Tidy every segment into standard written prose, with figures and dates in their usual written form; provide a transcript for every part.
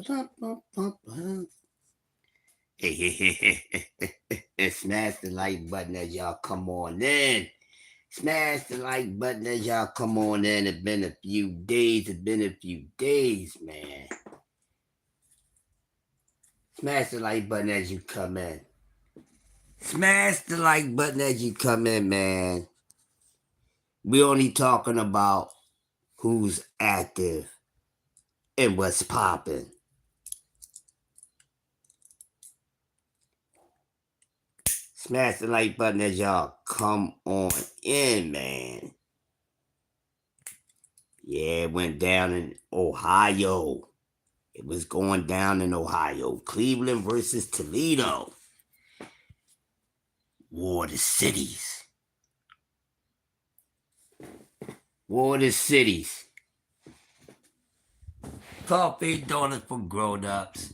Smash the like button as y'all come on in. Smash the like button as y'all come on in. It's been a few days. It's been a few days, man. Smash the like button as you come in. Smash the like button as you come in, man. We only talking about who's active and what's popping. Smash the like button as y'all come on in, man. Yeah, it went down in Ohio. It was going down in Ohio. Cleveland versus Toledo. War of the cities. War of the cities. Coffee donuts for grown-ups.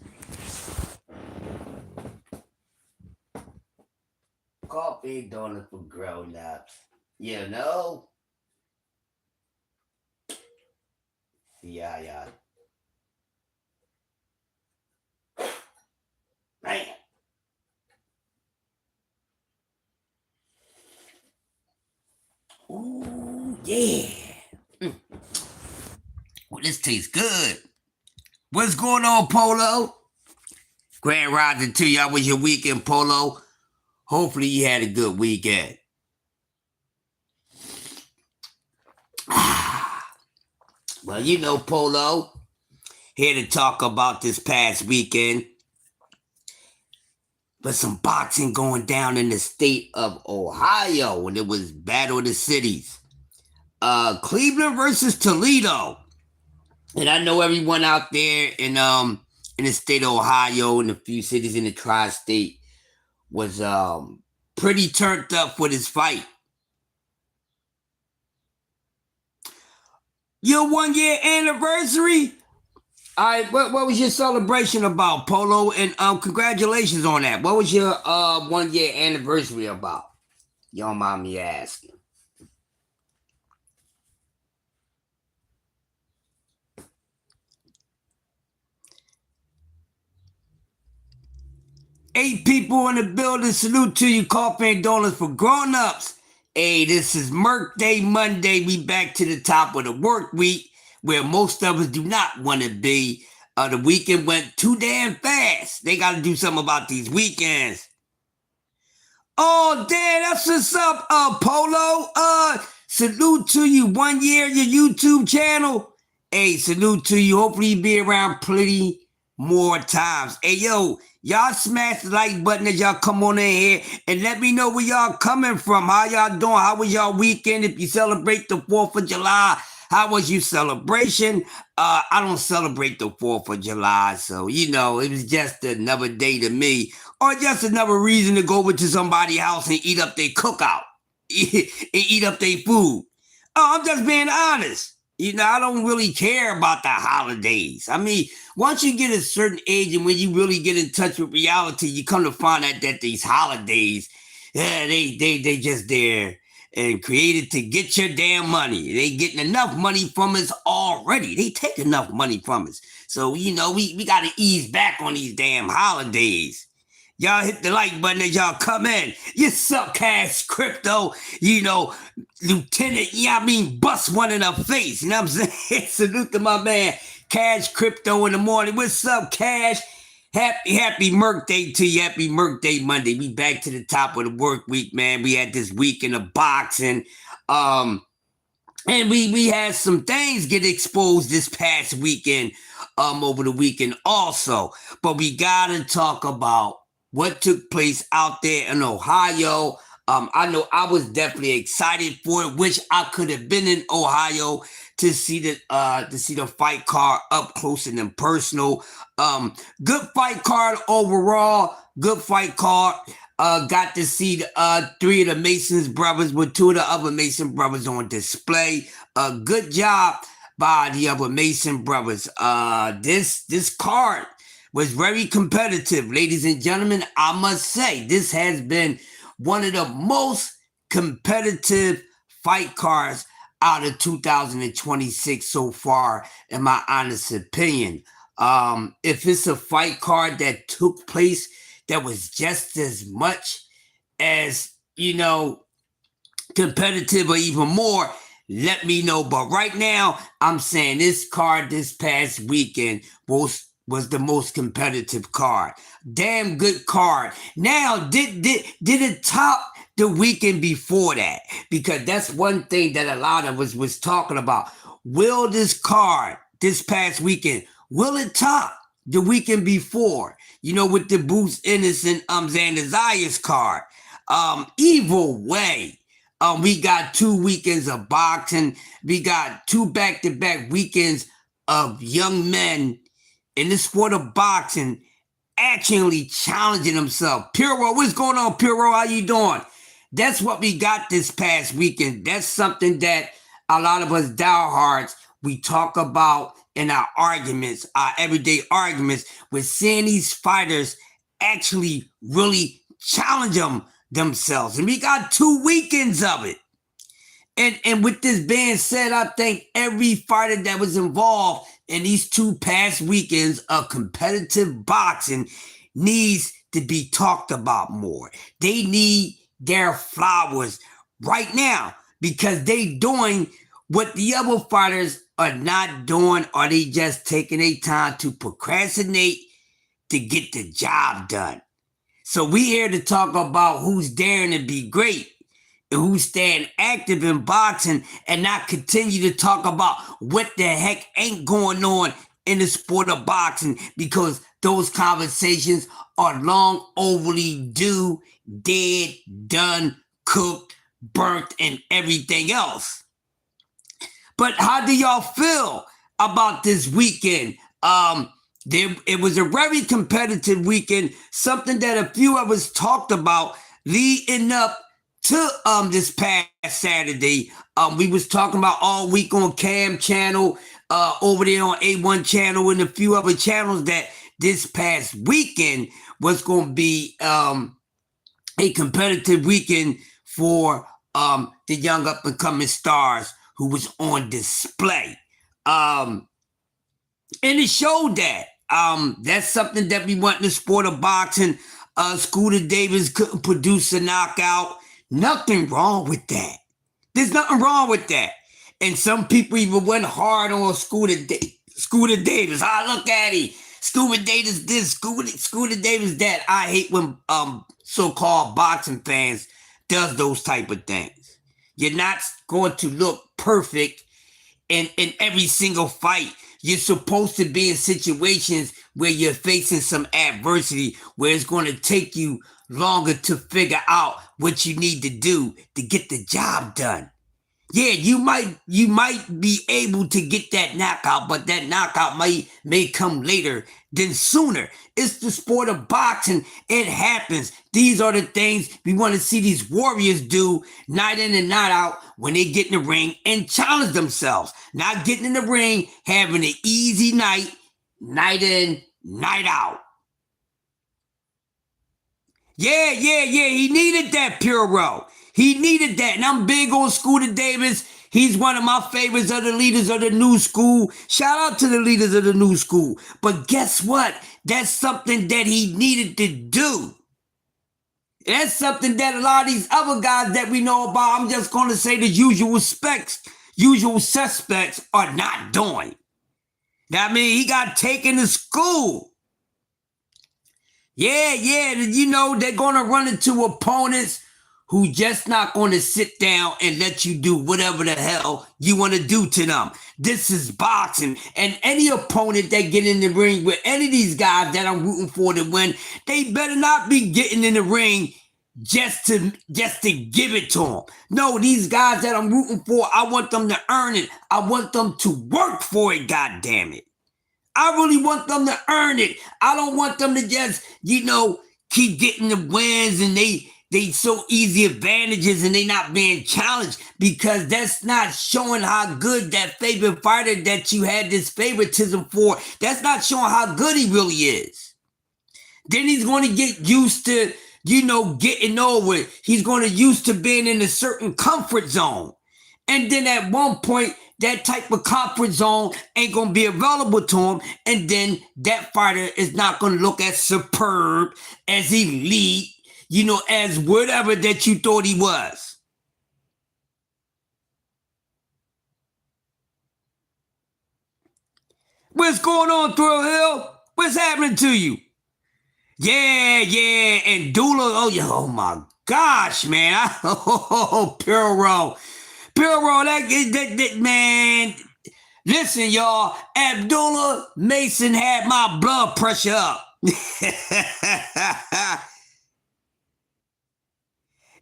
Coffee donuts for grown-ups. You know? Yeah. Man. Ooh, yeah. Well, this tastes good. What's going on, Polo? Grand rising to you. How was your weekend, Polo? Hopefully you had a good weekend. Well, you know, Polo, here to talk about this past weekend. But some boxing going down in the state of Ohio, and it was Battle of the Cities. Cleveland versus Toledo. And I know everyone out there in the state of Ohio and a few cities in the tri-state was pretty turned up for this fight. Your 1 year anniversary? All right, what was your celebration about, Polo? And congratulations on that. What was your 1 year anniversary about? You don't mind me asking. Eight people in the building. Salute to you. Coffee and donuts for grown-ups. Hey, this is MURKDAY Monday. We back to the top of the work week where most of us do not want to be. The weekend went too damn fast. They got to do something about these weekends. Oh, damn, that's what's up, Polo. Salute to you. 1 year, your YouTube channel. Hey, salute to you. Hopefully you be around plenty more times. Hey, yo, y'all smash the like button as y'all come on in here and let me know where y'all coming from. How y'all doing? How was y'all weekend? If you celebrate the 4th of July, how was your celebration? I don't celebrate the 4th of July, so, you know, it was just another day to me, or just another reason to go over to somebody's house and eat up their cookout, and eat up their food. Oh, I'm just being honest. You know, I don't really care about the holidays. I mean, once you get a certain age and when you really get in touch with reality, you come to find out that these holidays, they just there and created to get your damn money. They getting enough money from us already. They take enough money from us. So, you know, we got to ease back on these damn holidays. Y'all hit the like button as y'all come in. You suck cash crypto, you know, Lieutenant, bust one in the face. You know what I'm saying? Salute to my man, Cash Crypto in the morning. What's up, Cash? Happy MURKDAY to you. Happy MURKDAY Monday. We back to the top of the work week, man. We had this week in the boxing. And we had some things get exposed this past weekend, over the weekend also. But we gotta talk about what took place out there in Ohio. I know I was definitely excited for it. Wish I could have been in Ohio to see the fight card up close and personal. Good fight card overall. Good fight card. Got to see three of the Masons brothers with two of the other Mason brothers on display. Good job by the other Mason brothers. This card was very competitive, ladies and gentlemen. I must say, this has been one of the most competitive fight cards out of 2026 so far, in my honest opinion. If it's a fight card that took place that was just as much as, competitive or even more, let me know. But right now, I'm saying this card this past weekend was the most competitive card. Damn good card. Now, did it top the weekend before that? Because that's one thing that a lot of us was talking about. Will this card this past weekend, will it top the weekend before? With the Boots Innocent Xander Zayas card. Either way, we got 2 weekends of boxing. We got 2 back-to-back weekends of young men in the sport of boxing actually challenging themselves. Puro, what's going on, Puro? How you doing? That's what we got this past weekend. That's something that a lot of us diehards, we talk about in our arguments, our everyday arguments, with seeing these fighters actually really challenge themselves. And we got 2 weekends of it. And with this being said, I think every fighter that was involved in these 2 past weekends of competitive boxing needs to be talked about more. They need their flowers right now because they doing what the other fighters are not doing, or they just taking their time to procrastinate to get the job done. So we here to talk about who's daring to be great and who's staying active in boxing and not continue to talk about what the heck ain't going on in the sport of boxing, because those conversations are long overdue, dead, done, cooked, burnt, and everything else. But how do y'all feel about this weekend? It was a very competitive weekend, something that a few of us talked about leading up to this past Saturday. We was talking about all week on Cam channel, over there on A1 channel, and a few other channels that this past weekend was going to be a competitive weekend for the young up-and-coming stars who was on display. And it showed that. That's something that we want in the sport of boxing. Scooter Davis couldn't produce a knockout. Nothing wrong with that. There's nothing wrong with that. And some people even went hard on Scooter Davis. Look at him. Scooter Davis this, Scooter Davis that. I hate when so-called boxing fans does those type of things. You're not going to look perfect in every single fight. You're supposed to be in situations where you're facing some adversity, where it's going to take you longer to figure out what you need to do to get the job done. Yeah, you might be able to get that knockout, but that knockout may come later than sooner. It's the sport of boxing. It happens. These are the things we want to see these warriors do night in and night out when they get in the ring and challenge themselves. Not getting in the ring, having an easy night in, night out. Yeah. He needed that, Puro. He needed that. And I'm big on Scooter Davis. He's one of my favorites of the leaders of the new school. Shout out to the leaders of the new school. But guess what? That's something that he needed to do. That's something that a lot of these other guys that we know about, I'm just going to say the usual suspects are not doing. I mean, he got taken to school. Yeah, they're going to run into opponents who just not going to sit down and let you do whatever the hell you want to do to them. This is boxing. And any opponent that get in the ring with any of these guys that I'm rooting for to win, they better not be getting in the ring just to give it to them. No, these guys that I'm rooting for, I want them to earn it. I want them to work for it, goddammit. I really want them to earn it. I don't want them to just, keep getting the wins and they so easy advantages and they not being challenged, because that's not showing how good that favorite fighter that you had this favoritism for, that's not showing how good he really is. Then he's going to get used to, getting over it. He's going to used to being in a certain comfort zone. And then at one point, that type of comfort zone ain't going to be available to him. And then that fighter is not going to look as superb, as elite, as whatever that you thought he was. What's going on, Thrill Hill? What's happening to you? Yeah, and Dula, oh my gosh, man. Puro, that man. Listen, y'all, Abdullah Mason had my blood pressure up.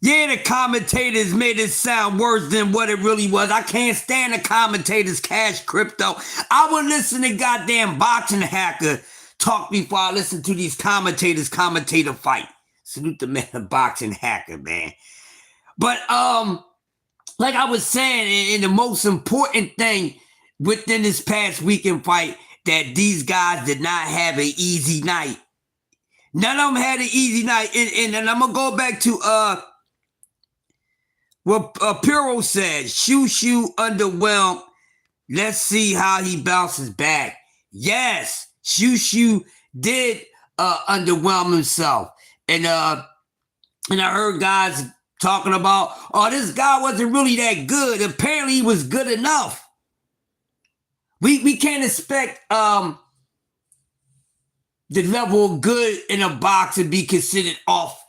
Yeah, the commentators made it sound worse than what it really was. I can't stand the commentators, Cash Crypto. I would listen to goddamn Boxing Hacker talk before I listen to these commentator fight. Salute the man, the Boxing Hacker, man. But like I was saying, and the most important thing within this past weekend fight, that these guys did not have an easy night. None of them had an easy night. And I'm gonna go back to what Puro said. Shoo underwhelmed. Let's see how he bounces back. Yes, Shoo did underwhelm himself. And I heard guys talking about, this guy wasn't really that good. Apparently he was good enough. We can't expect the level of good in a boxer be considered off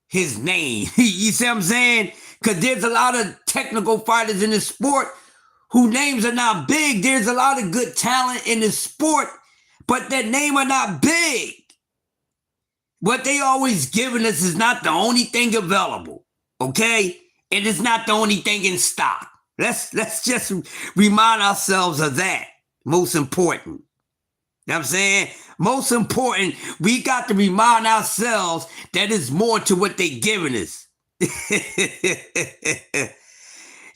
his name. You see what I'm saying? Because there's a lot of technical fighters in the sport whose names are not big. There's a lot of good talent in the sport, but their name are not big. What they always giving us is not the only thing available, okay? And it's not the only thing in stock. Let's just remind ourselves of that. Most important. You know what I'm saying? Most important, we got to remind ourselves that there's more to what they giving us.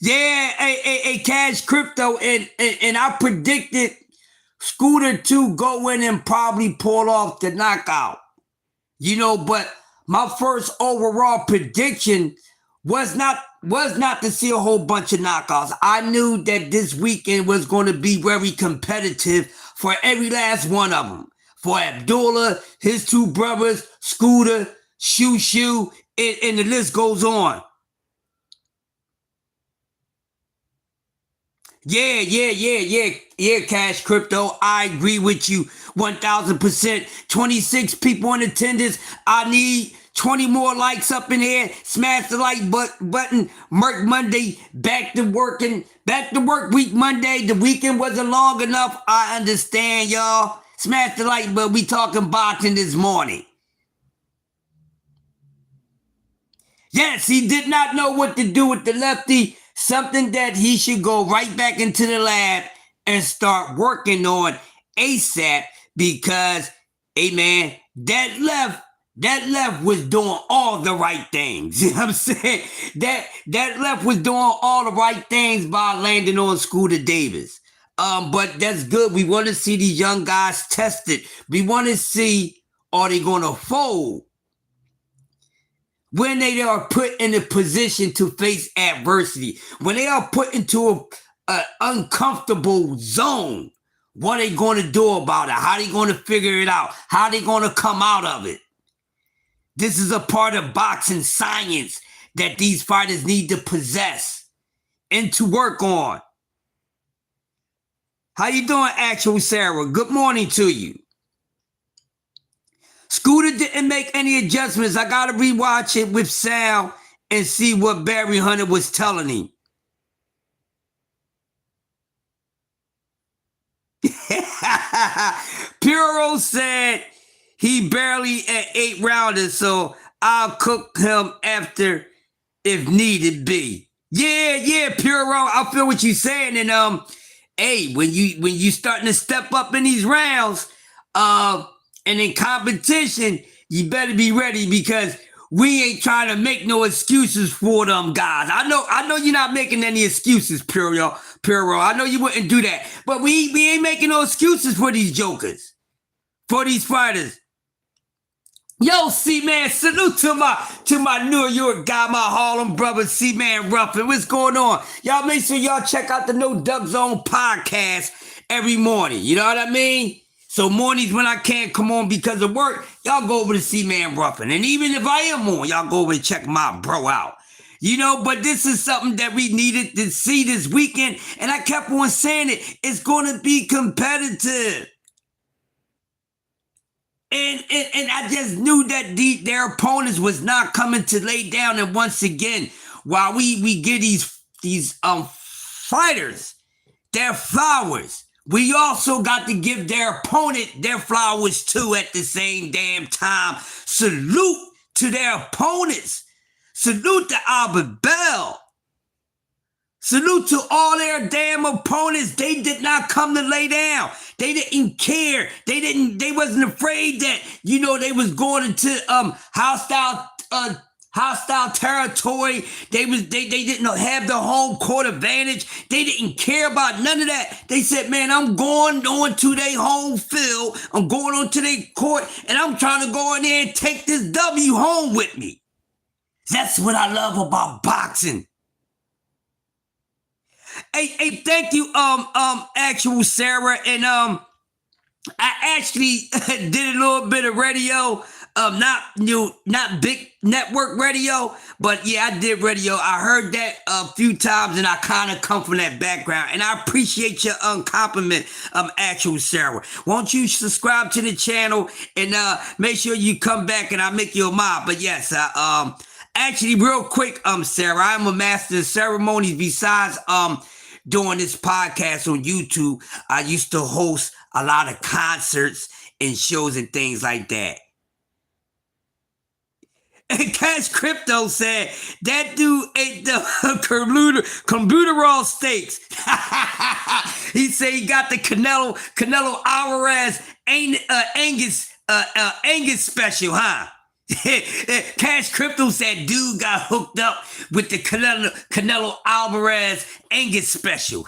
Yeah, a Cash Crypto, and I predicted Scooter to go in and probably pull off the knockout. But my first overall prediction was not to see a whole bunch of knockouts. I knew that this weekend was going to be very competitive for every last one of them. For Abdullah, his two brothers, Scooter, Shoo, and the list goes on. Yeah, Cash Crypto. I agree with you 1,000%. 26 people in attendance. I need 20 more likes up in here. Smash the like button. Merc Monday, back to work week Monday. The weekend wasn't long enough. I understand, y'all. Smash the like button. We talking boxing this morning. Yes, he did not know what to do with the lefty. Something that he should go right back into the lab and start working on ASAP, because, hey man, that left was doing all the right things. You know what I'm saying? That left was doing all the right things by landing on Scooter Davis. But that's good. We want to see these young guys tested. We want to see, are they going to fold when they are put in a position to face adversity, when they are put into an uncomfortable zone? What are they going to do about it? How are they going to figure it out? How are they going to come out of it? This is a part of boxing science that these fighters need to possess and to work on. How you doing, Actual Sarah? Good morning to you. Scooter didn't make any adjustments. I got to rewatch it with sound and see what Barry Hunter was telling him. Puro said he barely at 8 rounders, so I'll cook him after if needed be. Yeah, Puro, I feel what you're saying. And hey, when you starting to step up in these rounds, and in competition, you better be ready, because we ain't trying to make no excuses for them guys. I know you're not making any excuses, Puro. I know you wouldn't do that. But we ain't making no excuses for these jokers, for these fighters. Yo, C-Man, salute to my New York guy, my Harlem brother, C-Man Ruffin. What's going on? Y'all make sure y'all check out the No Duck Zone podcast every morning. You know what I mean? So mornings when I can't come on because of work, y'all go over to C-Man Ruffin. And even if I am on, y'all go over and check my bro out. You know, but this is something that we needed to see this weekend. And I kept on saying it. It's going to be competitive. And I just knew that their opponents was not coming to lay down. And once again, while we give these fighters their flowers, we also got to give their opponent their flowers too at the same damn time. Salute to their opponents. Salute to Albert Bell. Salute to all their damn opponents. They did not come to lay down. They didn't care. They wasn't afraid that, you know, they was going into hostile territory. They didn't have the home court advantage. They didn't care about none of that. They said, man, I'm going on to their home field. I'm going on to their court, and I'm trying to go in there and take this W home with me. That's what I love about boxing. Hey, thank you, actual Sarah, and I actually did a little bit of radio, not big network radio, but yeah, I did radio. I heard that a few times, and I kind of come from that background, and I appreciate your compliment, actual Sarah. Won't you subscribe to the channel and make sure you come back, and I'll make you a mob. But yes, actually, real quick, Sarah, I'm a master of ceremonies. Besides doing this podcast on YouTube, I used to host a lot of concerts and shows and things like that. And Cash Crypto said that dude ate the computerol steaks. He said he got the Canelo Alvarez Angus special, huh? Cash Crypto said dude got hooked up with the Canelo Alvarez Angus special.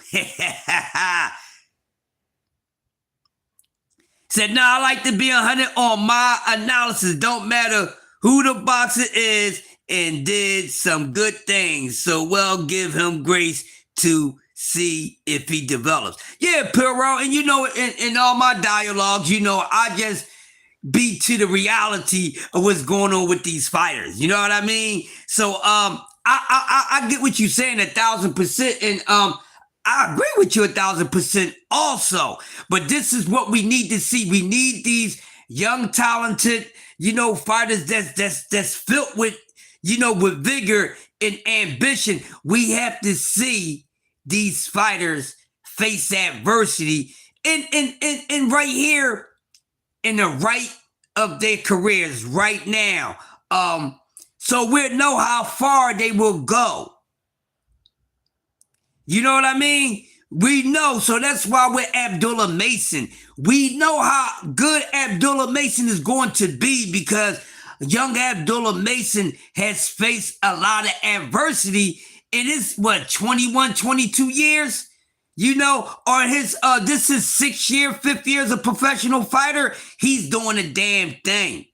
Said, I like to be 100 on my analysis. Don't matter who the boxer is, and did some good things. So well, give him grace to see if he develops. Yeah, Perot, and you know, in all my dialogues, you know, I just be to the reality of what's going on with these fighters. You know what I mean? So I get what you're saying 1,000%, and I agree with you 1,000% also. But this is what we need to see. We need these young, talented, you know, fighters that's filled with, you know, with vigor and ambition. We have to see these fighters face adversity and right here in the right of their careers right now. So we'll know how far they will go. You know what I mean? We know. So that's why with Abdullah Mason, we know how good Abdullah Mason is going to be, because young Abdullah Mason has faced a lot of adversity in his, 21, 22 years? You know, or his, this is 5th year as a professional fighter. He's doing a damn thing.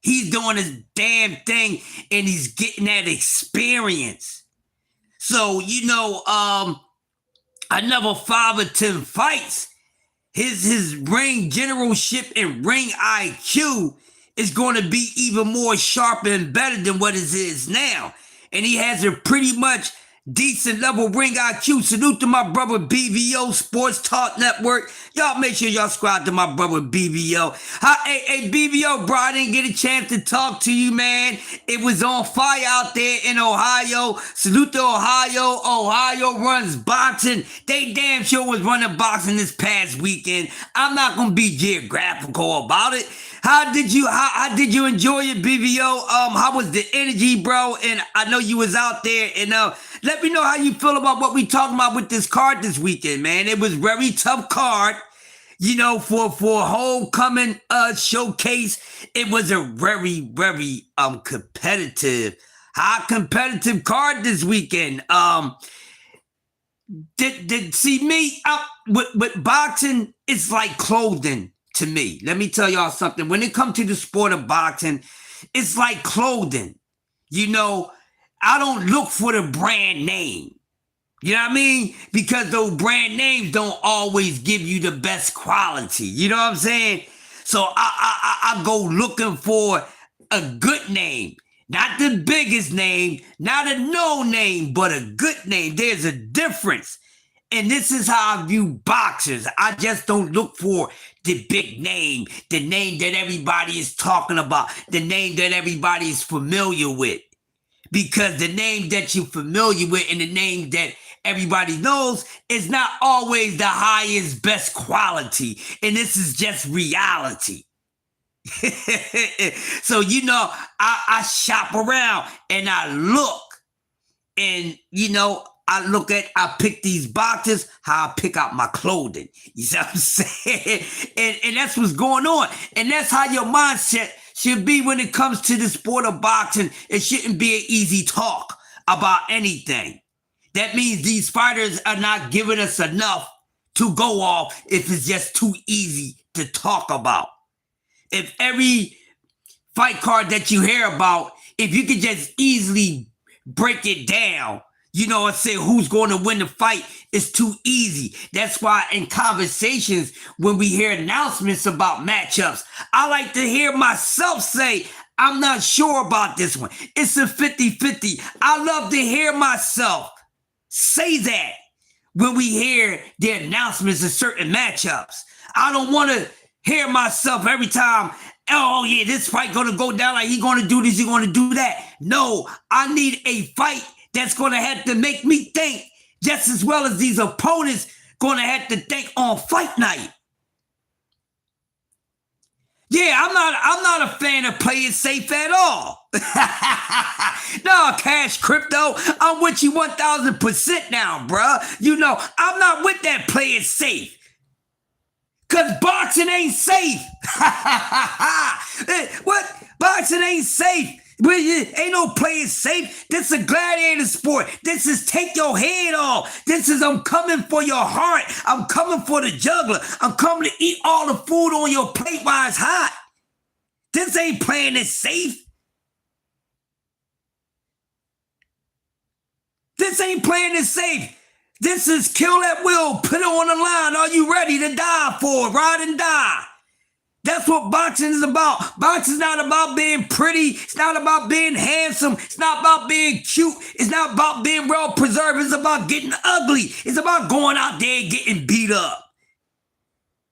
He's doing his damn thing, and he's getting that experience. So, you know, another 5 or 10 fights, his ring generalship and ring IQ is going to be even more sharp and better than what it is now. And he has a pretty much decent level ring IQ. Salute to my brother BVO Sports Talk Network. Y'all make sure y'all subscribe to my brother BVO. Hey, BVO, bro, I didn't get a chance to talk to you, man. It was on fire out there in Ohio. Salute to Ohio. Ohio runs boxing. They damn sure was running boxing this past weekend. I'm not going to be geographical about it. How did you enjoy it, BVO? How was the energy, bro? And I know you was out there, and let me know how you feel about what we talking about with this card this weekend, man. It was very tough card, you know, for homecoming showcase. It was a very, very competitive, high competitive card this weekend. Did see me out with boxing? It's like clothing. to me. Let me tell y'all something. When it comes to the sport of boxing, it's like clothing. You know, I don't look for the brand name. You know what I mean? Because those brand names don't always give you the best quality. You know what I'm saying? So I go looking for a good name. Not the biggest name, not a no name, but a good name. There's a difference. And this is how I view boxers. I just don't look for the big name, the name that everybody is talking about, the name that everybody is familiar with. Because the name that you're familiar with and the name that everybody knows is not always the highest, best quality. And this is just reality. So, you know, I shop around and I look and, you know, I pick these boxes, how I pick out my clothing. You see what I'm saying? And that's what's going on. And that's how your mindset should be when it comes to the sport of boxing. It shouldn't be an easy talk about anything. That means these fighters are not giving us enough to go off if it's just too easy to talk about. If every fight card that you hear about, if you could just easily break it down, you know, and say who's going to win the fight, it's too easy. That's why in conversations, when we hear announcements about matchups, I like to hear myself say, I'm not sure about this one. It's a 50-50. I love to hear myself say that when we hear the announcements of certain matchups. I don't want to hear myself every time, oh yeah, this fight going to go down, like he going to do this, he going to do that. No, I need a fight that's going to have to make me think just as well as these opponents going to have to think on fight night. Yeah, I'm not a fan of playing safe at all. No, Cash Crypto, I'm with you 1,000% now, bruh. You know, I'm not with that playing safe. Because boxing ain't safe. What? Boxing ain't safe. Ain't no playing safe. This is a gladiator sport. This is take your head off. This is I'm coming for your heart. I'm coming for the juggler. I'm coming to eat all the food on your plate while it's hot. This ain't playing it safe. This ain't playing it safe. This is kill at will. Put it on the line. Are you ready to die for it? Ride and die. That's what boxing is about. Boxing is not about being pretty. It's not about being handsome. It's not about being cute. It's not about being well preserved. It's about getting ugly. It's about going out there and getting beat up.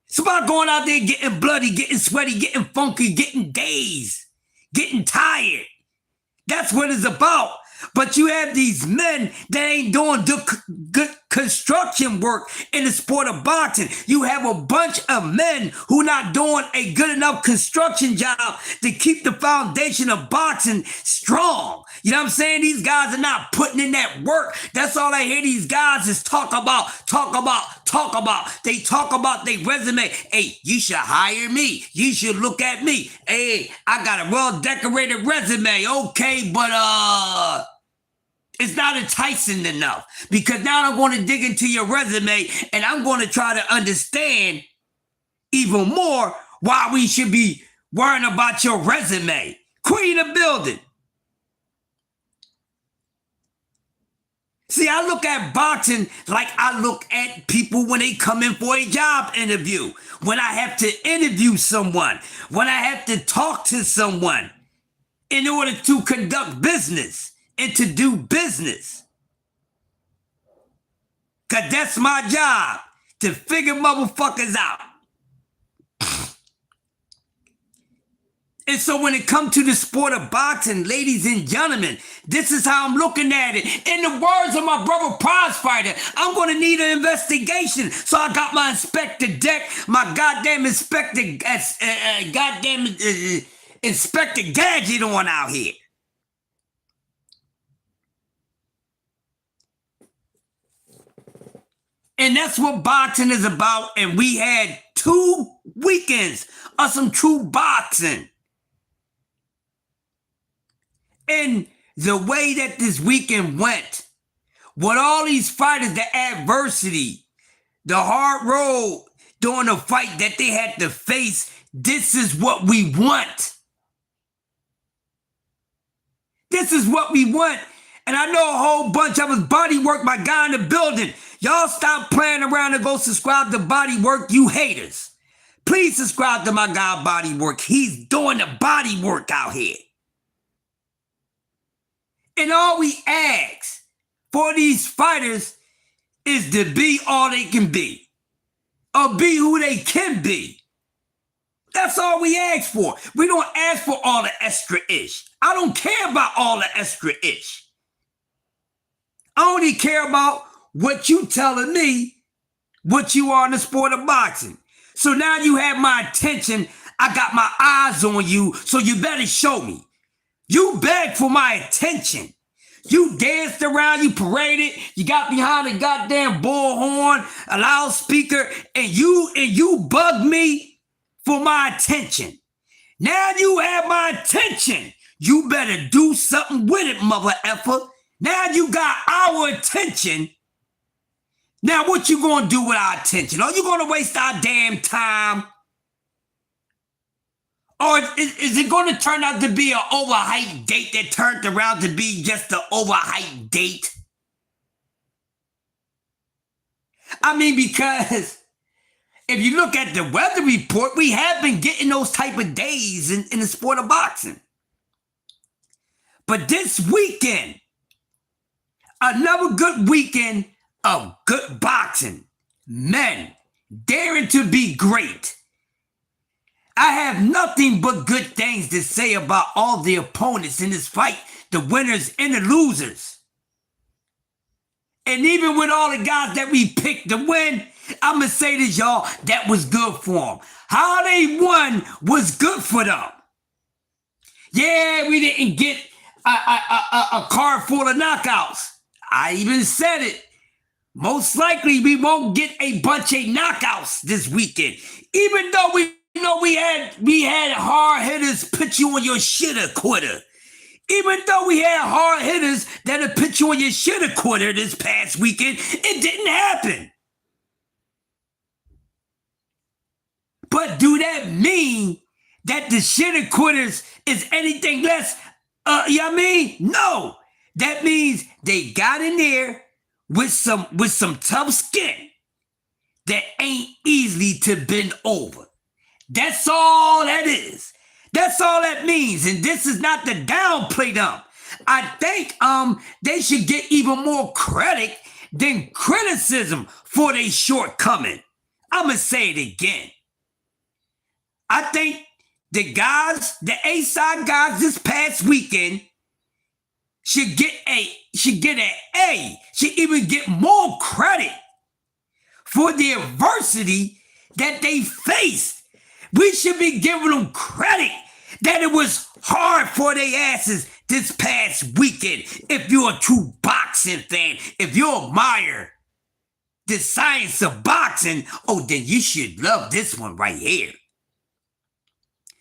It's about going out there getting bloody, getting sweaty, getting funky, getting dazed, getting tired. That's what it's about. But you have these men that ain't doing good construction work in the sport of boxing. You have a bunch of men who not doing a good enough construction job to keep the foundation of boxing strong. You know what I'm saying? These guys are not putting in that work. That's all I hear these guys is talk about. They talk about their resume. Hey, you should hire me. You should look at me. Hey, I got a well-decorated resume. Okay, but it's not enticing enough, because now I'm going to dig into your resume and I'm going to try to understand even more why we should be worrying about your resume. Queen of building. See, I look at boxing like I look at people when they come in for a job interview, when I have to interview someone, when I have to talk to someone in order to conduct business and to do business. Because that's my job, to figure motherfuckers out. And so when it comes to the sport of boxing, ladies and gentlemen, this is how I'm looking at it. In the words of my brother Prize Fighter, I'm going to need an investigation. So I got my Inspector Deck, my goddamn Inspector Gadget on out here. And that's what boxing is about. And we had 2 weekends of some true boxing. And the way that this weekend went, with all these fighters, the adversity, the hard road, during a fight that they had to face. This is what we want. This is what we want. And I know a whole bunch of us. Body Work, my guy in the building. Y'all stop playing around and go subscribe to Body Work, you haters. Please subscribe to my guy Body Work. He's doing the body work out here. And all we ask for these fighters is to be all they can be. Or be who they can be. That's all we ask for. We don't ask for all the extra-ish. I don't care about all the extra-ish. I only care about what you telling me, what you are in the sport of boxing. So now you have my attention. I got my eyes on you, so you better show me. You begged for my attention. You danced around, you paraded, you got behind a goddamn bullhorn, a loudspeaker, and you bugged me for my attention. Now you have my attention. You better do something with it, mother effer. Now you got our attention. Now what you gonna do with our attention? Are you gonna waste our damn time? Or is it gonna turn out to be an overhyped date that turned around to be just an overhyped date? I mean, because if you look at the weather report, we have been getting those type of days in the sport of boxing. But this weekend, another good weekend of good boxing. Men daring to be great. I have nothing but good things to say about all the opponents in this fight, the winners and the losers. And even with all the guys that we picked to win, I'm going to say this, y'all, that was good for them. How they won was good for them. Yeah, we didn't get a card full of knockouts. I even said it. Most likely we won't get a bunch of knockouts this weekend. Even though we know we had hard hitters put you on your shitter quitter. Even though we had hard hitters that'll put you on your shitter quitter this past weekend, it didn't happen. But do that mean that the shitter quitters is anything less? You know what I mean? No. That means they got in there with some tough skin that ain't easily to bend over. That's all that is. That's all that means. And this is not to downplay them. I think they should get even more credit than criticism for their shortcoming. I'm going to say it again. I think the guys, the A-side guys this past weekend should get an A, should even get more credit for the adversity that they faced. We should be giving them credit that it was hard for their asses this past weekend. If you're a true boxing fan, if you admire the science of boxing, oh, then you should love this one right here.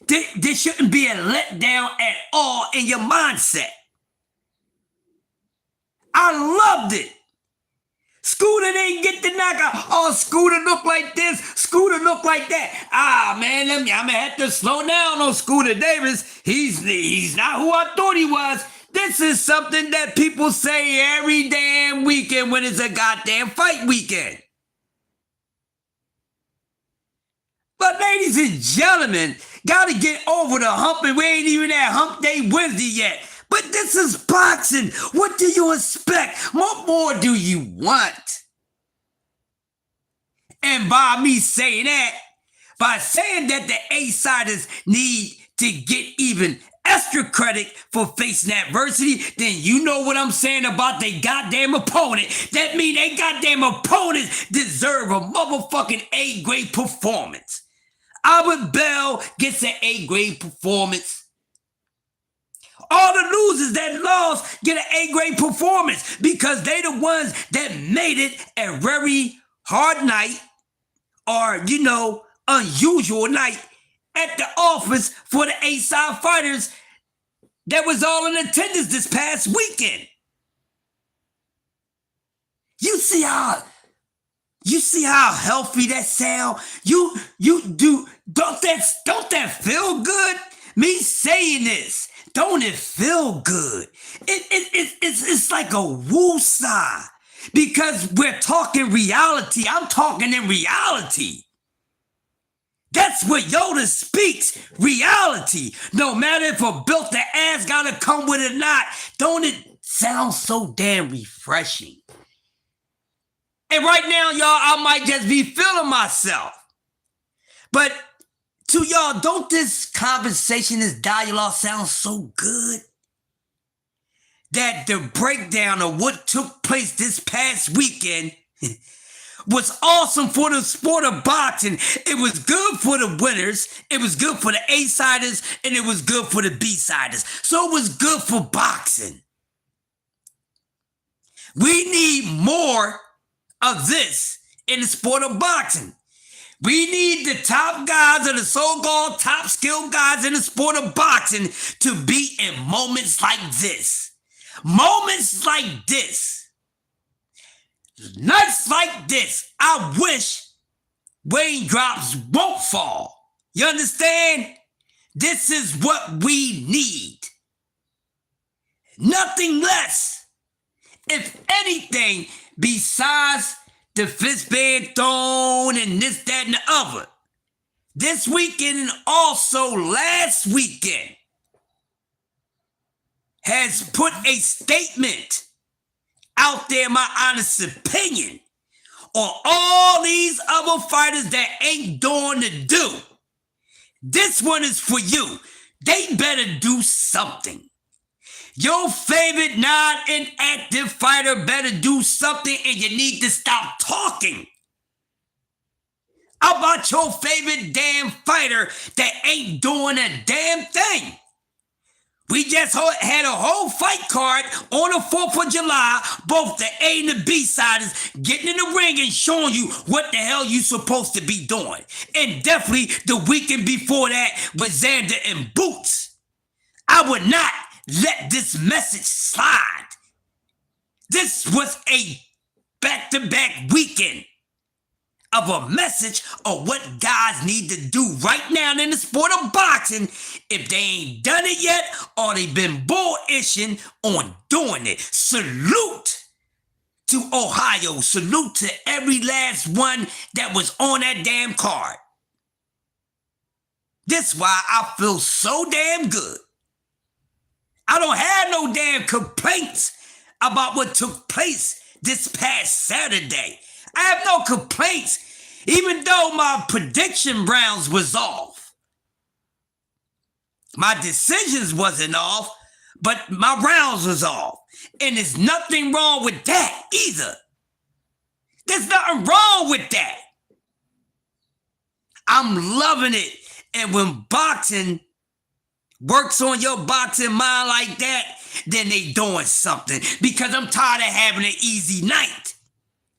There shouldn't be a letdown at all in your mindset. I loved it. Scooter didn't get the knockout. Oh, Scooter look like this. Scooter look like that. Ah, man, I'm going to have to slow down on Scooter Davis. He's not who I thought he was. This is something that people say every damn weekend when it's a goddamn fight weekend. But ladies and gentlemen, got to get over the hump, and we ain't even at Hump Day Wednesday yet. But this is boxing. What do you expect? What more do you want? And by me saying that, by saying that the A-siders need to get even extra credit for facing adversity, then you know what I'm saying about their goddamn opponent. That means they goddamn opponents deserve a motherfucking A-grade performance. Albert Bell gets an A-grade performance. All the losers that lost get an A-grade performance because they the ones that made it a very hard night or, unusual night at the office for the A-side fighters that was all in attendance this past weekend. You see how You see how healthy that sound? Don't that feel good? Me saying this, don't it feel good? It's like a woo-sigh. Because we're talking reality. I'm talking in reality. That's what Yoda speaks, reality. No matter if a built the ass gotta come with it or not, don't it sound so damn refreshing? And right now, y'all, I might just be feeling myself. But to y'all, don't this conversation, this dialogue sound so good? That the breakdown of what took place this past weekend was awesome for the sport of boxing. It was good for the winners, it was good for the A-siders, and it was good for the B-siders. So it was good for boxing. We need more of this in the sport of boxing. We need the top guys or the so-called top skilled guys in the sport of boxing to be in moments like this. Moments like this. Nights like this. I wish raindrops won't fall. You understand? This is what we need. Nothing less. If anything, besides the fist band thrown and this, that, and the other. This weekend and also last weekend has put a statement out there, my honest opinion, on all these other fighters that ain't doing the do. This one is for you. They better do something. Your favorite non-inactive fighter better do something, and you need to stop talking. How about your favorite damn fighter that ain't doing a damn thing? We just had a whole fight card on the 4th of July, both the A and the B siders getting in the ring and showing you what the hell you supposed to be doing. And definitely the weekend before that with Xander and Boots. I would not let this message slide. This was a back-to-back weekend of a message of what guys need to do right now in the sport of boxing if they ain't done it yet or they've been bullishing on doing it. Salute to Ohio. Salute to every last one that was on that damn card. This is why I feel so damn good. I don't have no damn complaints about what took place this past Saturday. I have no complaints, even though my prediction rounds was off. My decisions wasn't off, but my rounds was off. And there's nothing wrong with that either. There's nothing wrong with that. I'm loving it. And when boxing works on your boxing mind like that, then they doing something. Because I'm tired of having an easy night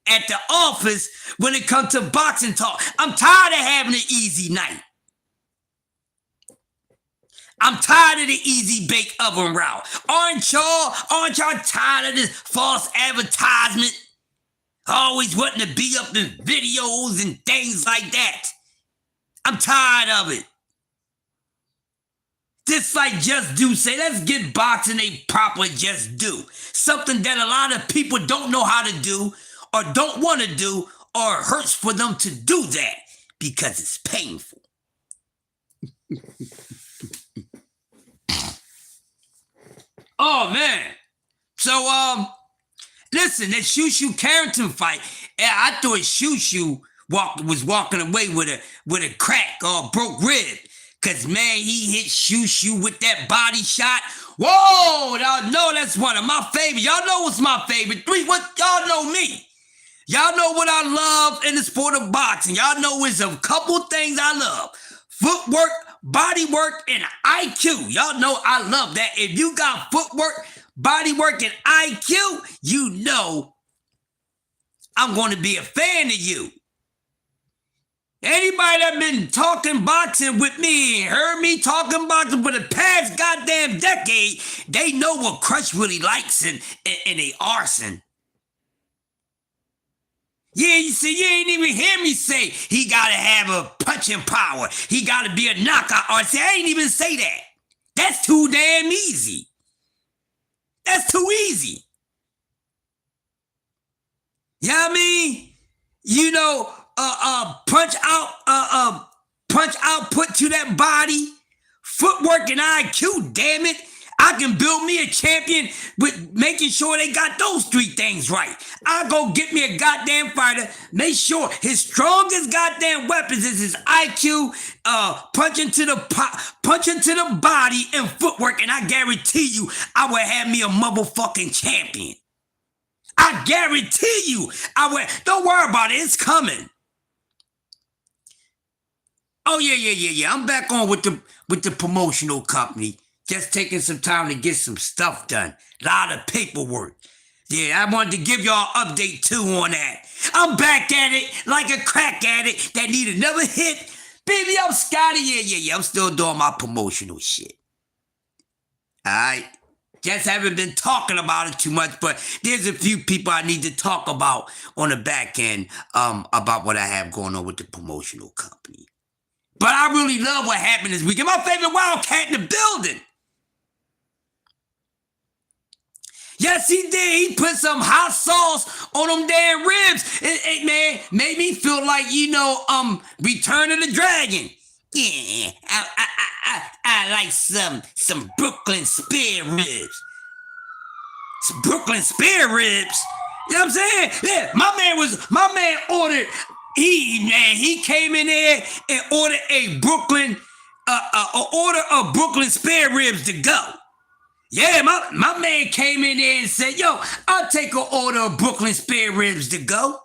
at the office when it comes to boxing talk. I'm tired of having an easy night. I'm tired of the easy bake oven route. Aren't y'all tired of this false advertisement? Always wanting to be up in videos and things like that. I'm tired of it. Just like Just Do say, let's get boxing a proper just do. Something that a lot of people don't know how to do or don't want to do, or it hurts for them to do that because it's painful. Oh man. So listen, that Shushu Carrington fight, I thought Shushu was walking away with a crack or broke rib. Cause man, he hit Shushu with that body shot. Whoa, y'all know that's one of my favorites. Y'all know what's my favorite. Y'all know me. Y'all know what I love in the sport of boxing. Y'all know it's a couple things I love. Footwork, body work, and IQ. Y'all know I love that. If you got footwork, body work, and IQ, you know I'm going to be a fan of you. Anybody that been talking boxing with me, heard me talking boxing for the past goddamn decade, they know what Crush really likes and they arson. Yeah, you see, you ain't even hear me say he gotta have a punching power. He gotta be a knockout artist. I ain't even say that. That's too damn easy. That's too easy. You know what I mean? You know, punch output to that body, footwork and IQ, damn it. I can build me a champion with making sure they got those three things right. I'll go get me a goddamn fighter, make sure his strongest goddamn weapons is his IQ, punching to the body and footwork, and I guarantee you I will have me a motherfucking champion. I guarantee you I will. Don't worry about it, it's coming. Oh yeah. I'm back on with the promotional company. Just taking some time to get some stuff done. A lot of paperwork. Yeah, I wanted to give y'all an update too on that. I'm back at it like a crack addict that need another hit. Baby, I'm Scotty. Yeah. I'm still doing my promotional shit. Alright. Just haven't been talking about it too much, but there's a few people I need to talk about on the back end about what I have going on with the promotional company. But I really love what happened this weekend. My favorite Wildcat in the building. Yes, he did. He put some hot sauce on them damn ribs. It man, made me feel like, Return of the Dragon. Yeah, I like some Brooklyn spare ribs. Some Brooklyn spare ribs. You know what I'm saying? Yeah, my man ordered. He came in there and ordered a Brooklyn, order of Brooklyn spare ribs to go. Yeah, my man came in there and said, yo, I'll take an order of Brooklyn spare ribs to go.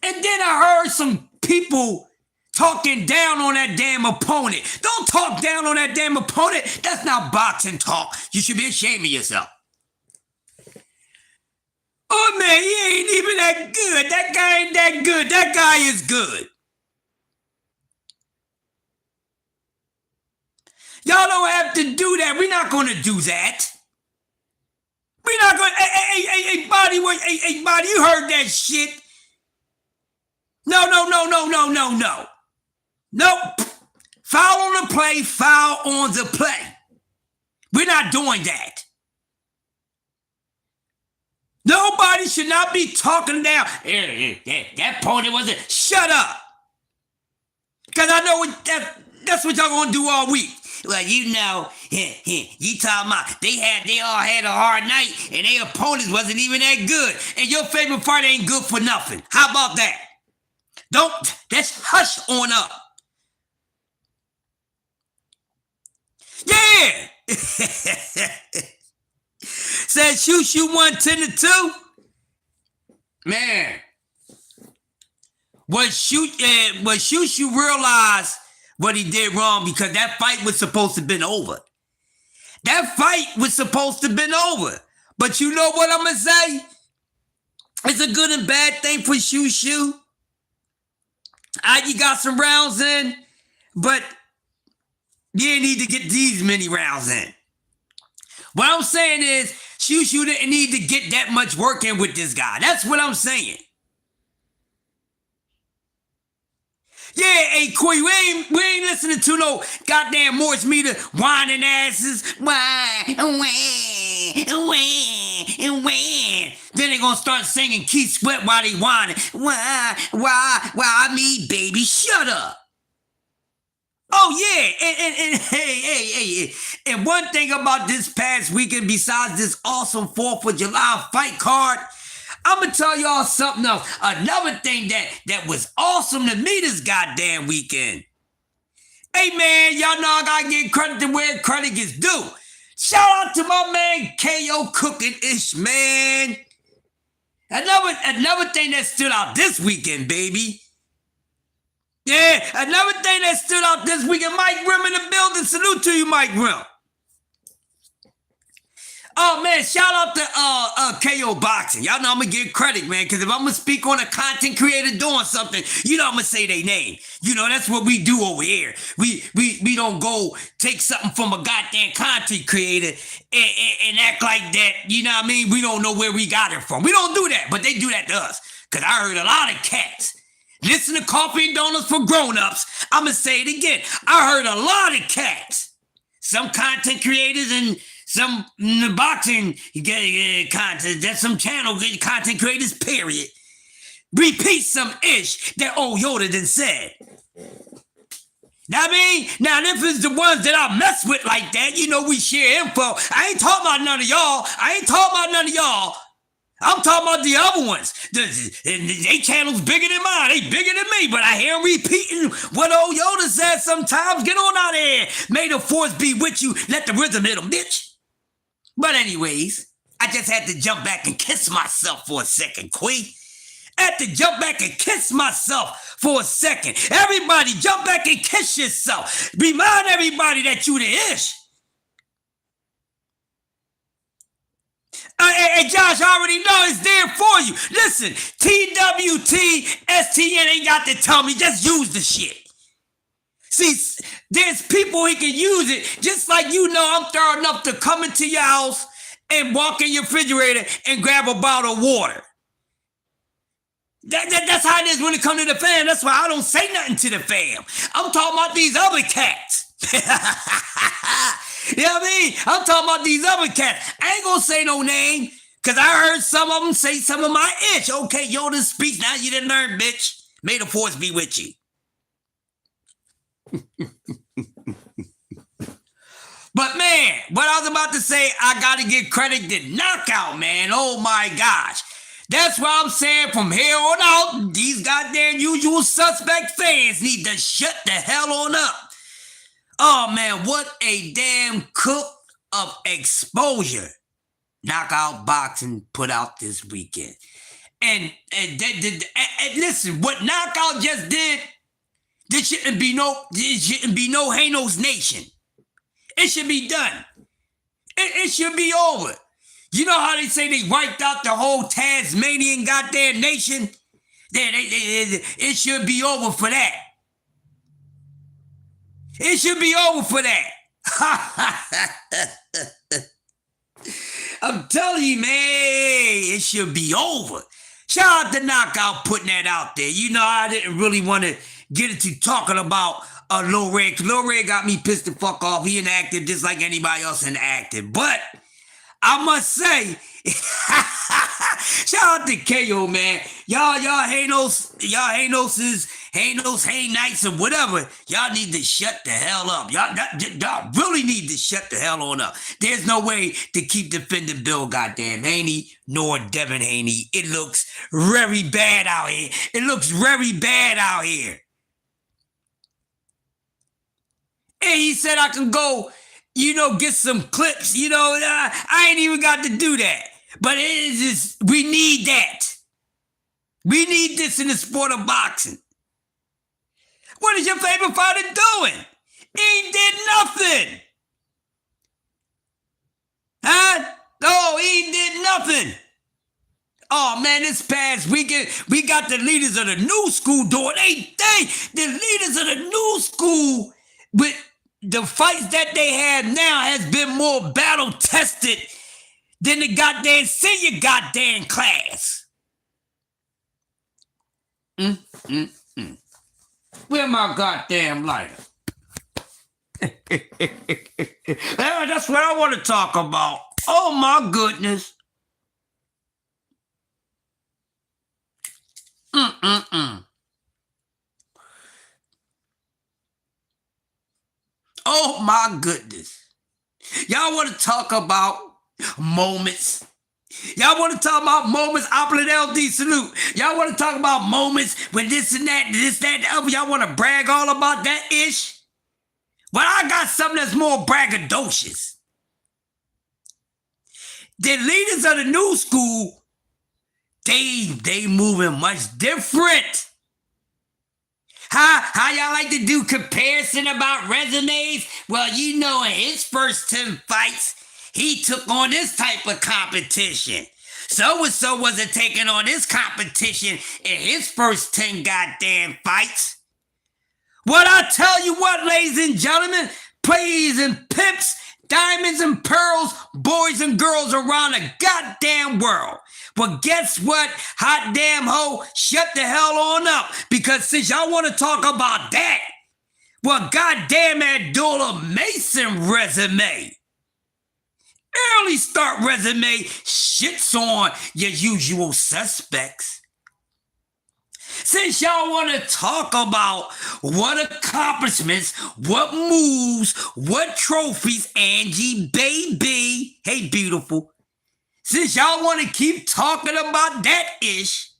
And then I heard some people talking down on that damn opponent. Don't talk down on that damn opponent. That's not boxing talk. You should be ashamed of yourself. Oh man, he ain't even that good. That guy ain't that good. That guy is good. Y'all don't have to do that. We're not going to do that. We're not going to. Hey, body, you heard that shit. No. Nope. Foul on the play, foul on the play. We're not doing that. Nobody should not be talking down. That pony wasn't. Shut up. Because I know that's what y'all going to do all week. Well, you talking about they all had a hard night and their opponents wasn't even that good. And your favorite fighter ain't good for nothing. How about that? Let's hush on up. Yeah! Said shoot 110 to 2. Man. Was shoot you realize what he did wrong because that fight was supposed to have been over. That fight was supposed to have been over. But you know what I'm going to say? It's a good and bad thing for Shoo. You got some rounds in, but you didn't need to get these many rounds in. What I'm saying is, Shoo didn't need to get that much work in with this guy. That's what I'm saying. Yeah, hey, Corey, we ain't listening to no goddamn Morris Meter whining asses. Why? Then they gonna start singing Keith Sweat while they whining. Why me, baby? Shut up. Oh yeah, and hey, and one thing about this past weekend, besides this awesome 4th of July fight card, I'm gonna tell y'all something else. Another thing that was awesome to me this goddamn weekend. Hey man, y'all know I gotta give credit to where credit gets due. Shout out to my man KO Cooking Ish, man. Another thing that stood out this weekend, baby. Yeah, another thing that stood out this weekend, Mike Rim in the building. Salute to you, Mike Rim. Oh man, shout out to KO Boxing. Y'all know I'm gonna give credit, man, because if I'm gonna speak on a content creator doing something, you know I'm gonna say their name. You know, that's what we do over here. We don't go take something from a goddamn content creator and act like that, you know what I mean? We don't know where we got it from. We don't do that, but they do that to us. Cause I heard a lot of cats. Listen to Coffee and Donuts for Grown-Ups. I'm gonna say it again. I heard a lot of cats. Some content creators and some boxing content, that's some channel content creators, period. Repeat some ish that old Yoda done said. Now I mean, now if it's the ones that I mess with like that, you know, we share info. I ain't talking about none of y'all. I'm talking about the other ones. They channel's bigger than mine. They bigger than me, but I hear them repeating what old Yoda said sometimes. Get on out of here. May the force be with you. Let the rhythm hit them, bitch. But anyways, I just had to jump back and kiss myself for a second, Queen. I had to jump back and kiss myself for a second. Everybody, jump back and kiss yourself. Remind everybody that you the ish. Hey, Josh, I already know it's there for you. Listen, TWT, STN ain't got to tell me. Just use the shit. See, there's people who can use it, just like you know I'm thorough enough to come into your house and walk in your refrigerator and grab a bottle of water. That's how it is when it comes to the fam. That's why I don't say nothing to the fam. I'm talking about these other cats. You know what I mean? I'm talking about these other cats. I ain't gonna say no name, because I heard some of them say some of my itch. Okay, Yoda speaks. Now you didn't learn, bitch. May the force be with you. But man, what I was about to say, I gotta give credit to Knockout, man. Oh my gosh. That's why I'm saying from here on out, these goddamn usual suspect fans need to shut the hell on up. Oh man, what a damn cook of exposure Knockout Boxing put out this weekend. And listen, what Knockout just did, there shouldn't be no Hanos Nation. It should be done. It should be over. You know how they say they wiped out the whole Tasmanian goddamn nation? It should be over for that. It should be over for that. I'm telling you, man, it should be over. Shout out to Knockout putting that out there. You know, I didn't really want to get into talking about Lil Red. Lil Red got me pissed the fuck off. He inactive just like anybody else inactive. But I must say, shout out to KO, man. Y'all Hanos, Hain Nights or whatever, y'all need to shut the hell up. Y'all really need to shut the hell on up. There's no way to keep defending Bill goddamn Haney nor Devin Haney. It looks very bad out here. It looks very bad out here. And he said I can go, you know, get some clips. You know, I ain't even got to do that. But it is just, we need that. We need this in the sport of boxing. What is your favorite fighter doing? He did nothing. Huh? No, he did nothing. Oh man, this past weekend, we got the leaders of the new school doing the leaders of the new school with the fights that they have now has been more battle tested than the goddamn senior goddamn class. Where my goddamn lighter? That's what I want to talk about. Oh my goodness. Oh my goodness. Y'all want to talk about moments? Y'all want to talk about moments? Opulent LD salute. Y'all want to talk about moments when this and that, and the other? Y'all want to brag all about that ish? Well, I got something that's more braggadocious. The leaders of the new school, they moving much different. How y'all like to do comparison about resumes? Well, you know, in his first 10 fights, he took on this type of competition. So-and-so wasn't taking on this competition in his first 10 goddamn fights. What I tell you what, ladies and gentlemen, plays and pimps, diamonds and pearls, boys and girls around the goddamn world. But guess what? Hot damn ho, shut the hell on up. Because since y'all want to talk about that, well, goddamn Abdullah Mason resume. Early start resume shits on your usual suspects. Since y'all want to talk about what accomplishments, what moves, what trophies, Angie, baby, hey, beautiful. Since y'all want to keep talking about that ish,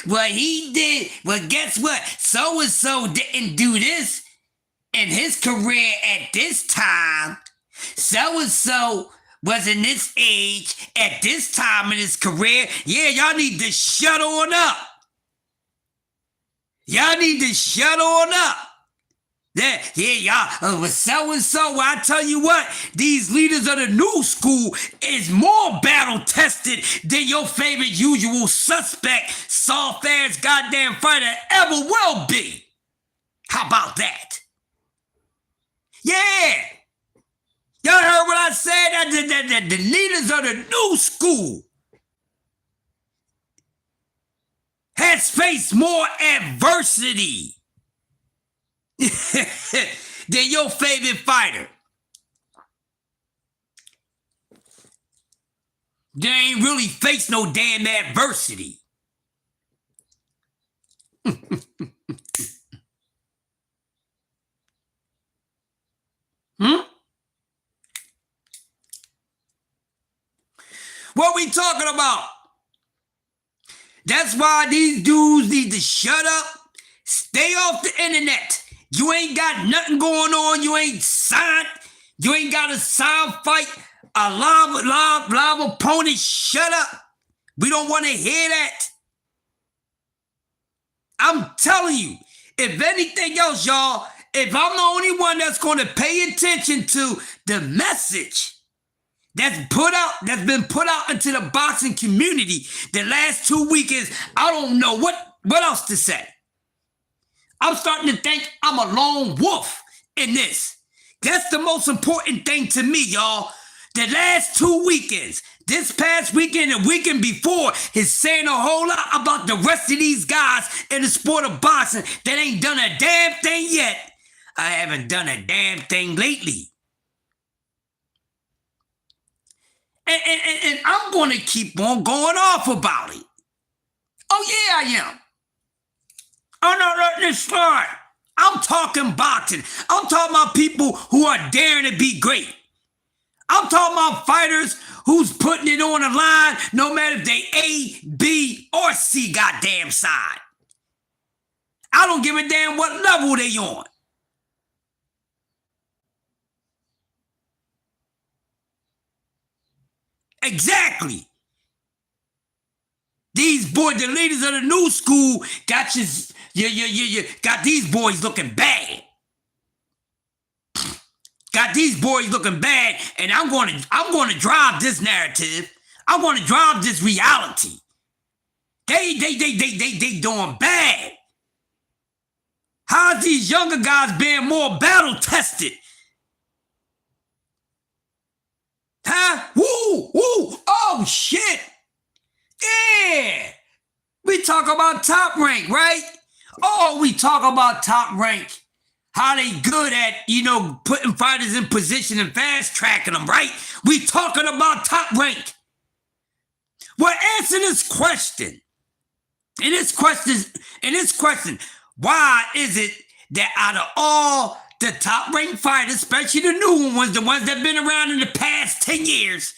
well, he did. Well, guess what? So-and-so didn't do this in his career at this time. So-and-so was in this age at this time in his career. Yeah, y'all need to shut on up. Y'all need to shut on up. Y'all, with so-and-so, well, I tell you what, these leaders of the new school is more battle-tested than your favorite usual suspect, soft-ass goddamn fighter ever will be. How about that? Yeah. Y'all heard what I said? That the leaders of the new school has faced more adversity than your favorite fighter. They ain't really faced no damn adversity. What we talking about? That's why these dudes need to shut up, stay off the internet. You ain't got nothing going on. You ain't signed. You ain't got a signed fight. A live opponent. Shut up. We don't want to hear that. I'm telling you, if anything else, y'all, if I'm the only one that's going to pay attention to the message that's been put out into the boxing community the last 2 weekends, I don't know what else to say. I'm starting to think I'm a lone wolf in this. That's the most important thing to me, y'all. The last 2 weekends, this past weekend and weekend before, is saying a whole lot about the rest of these guys in the sport of boxing that ain't done a damn thing yet. I haven't done a damn thing lately. And I'm going to keep on going off about it. Oh, yeah, I am. I'm not letting this slide. I'm talking boxing. I'm talking about people who are daring to be great. I'm talking about fighters who's putting it on the line no matter if they A, B, or C goddamn side. I don't give a damn what level they on. Exactly. These boys, the leaders of the new school, got got these boys looking bad. Got these boys looking bad, and I'm going to drive this narrative. I'm going to drive this reality. They doing bad. How's these younger guys being more battle tested? Huh? Woo! Oh shit! Yeah! We talk about Top Rank, right? Oh, we talk about Top Rank. How they good at, putting fighters in position and fast tracking them, right? We talking about Top Rank. Well, answer this question. And this question, why is it that out of all the top ranked fighters, especially the new ones, the ones that have been around in the past 10 years,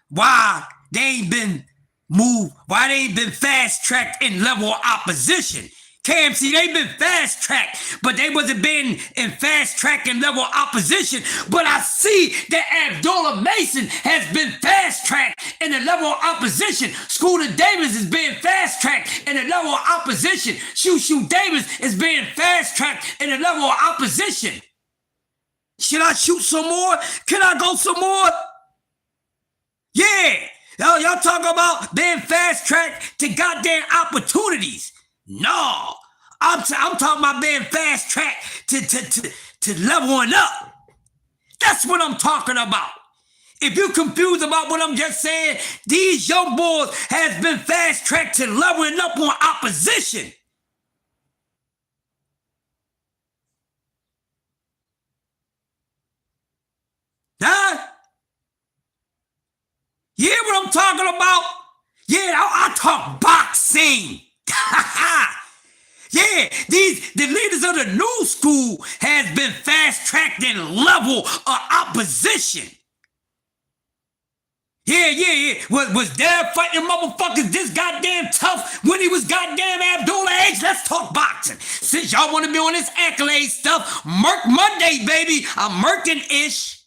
why they ain't been moved, why they ain't been fast-tracked in level of opposition? KMC, they've been fast-tracked, but they wasn't been in fast-track and level of opposition. But I see that Abdullah Mason has been fast-tracked in the level of opposition. Scooter Davis is being fast-tracked in the level of opposition. Shoo Davis is being fast-tracked in the level of opposition. Should I shoot some more? Can I go some more? Yeah. Y'all talk about being fast tracked to goddamn opportunities. No. I'm talking about being fast tracked to leveling up. That's what I'm talking about. If you're confused about what I'm just saying, these young boys has been fast tracked to leveling up on opposition. Huh? You hear what I'm talking about? Yeah, I talk boxing. Yeah, the leaders of the new school has been fast tracked in level of opposition. Yeah. Was Dad fighting motherfuckers this goddamn tough when he was goddamn Abdullah H? Let's talk boxing. Since y'all want to be on this accolade stuff, Murk Monday, baby. I'm Murking-ish.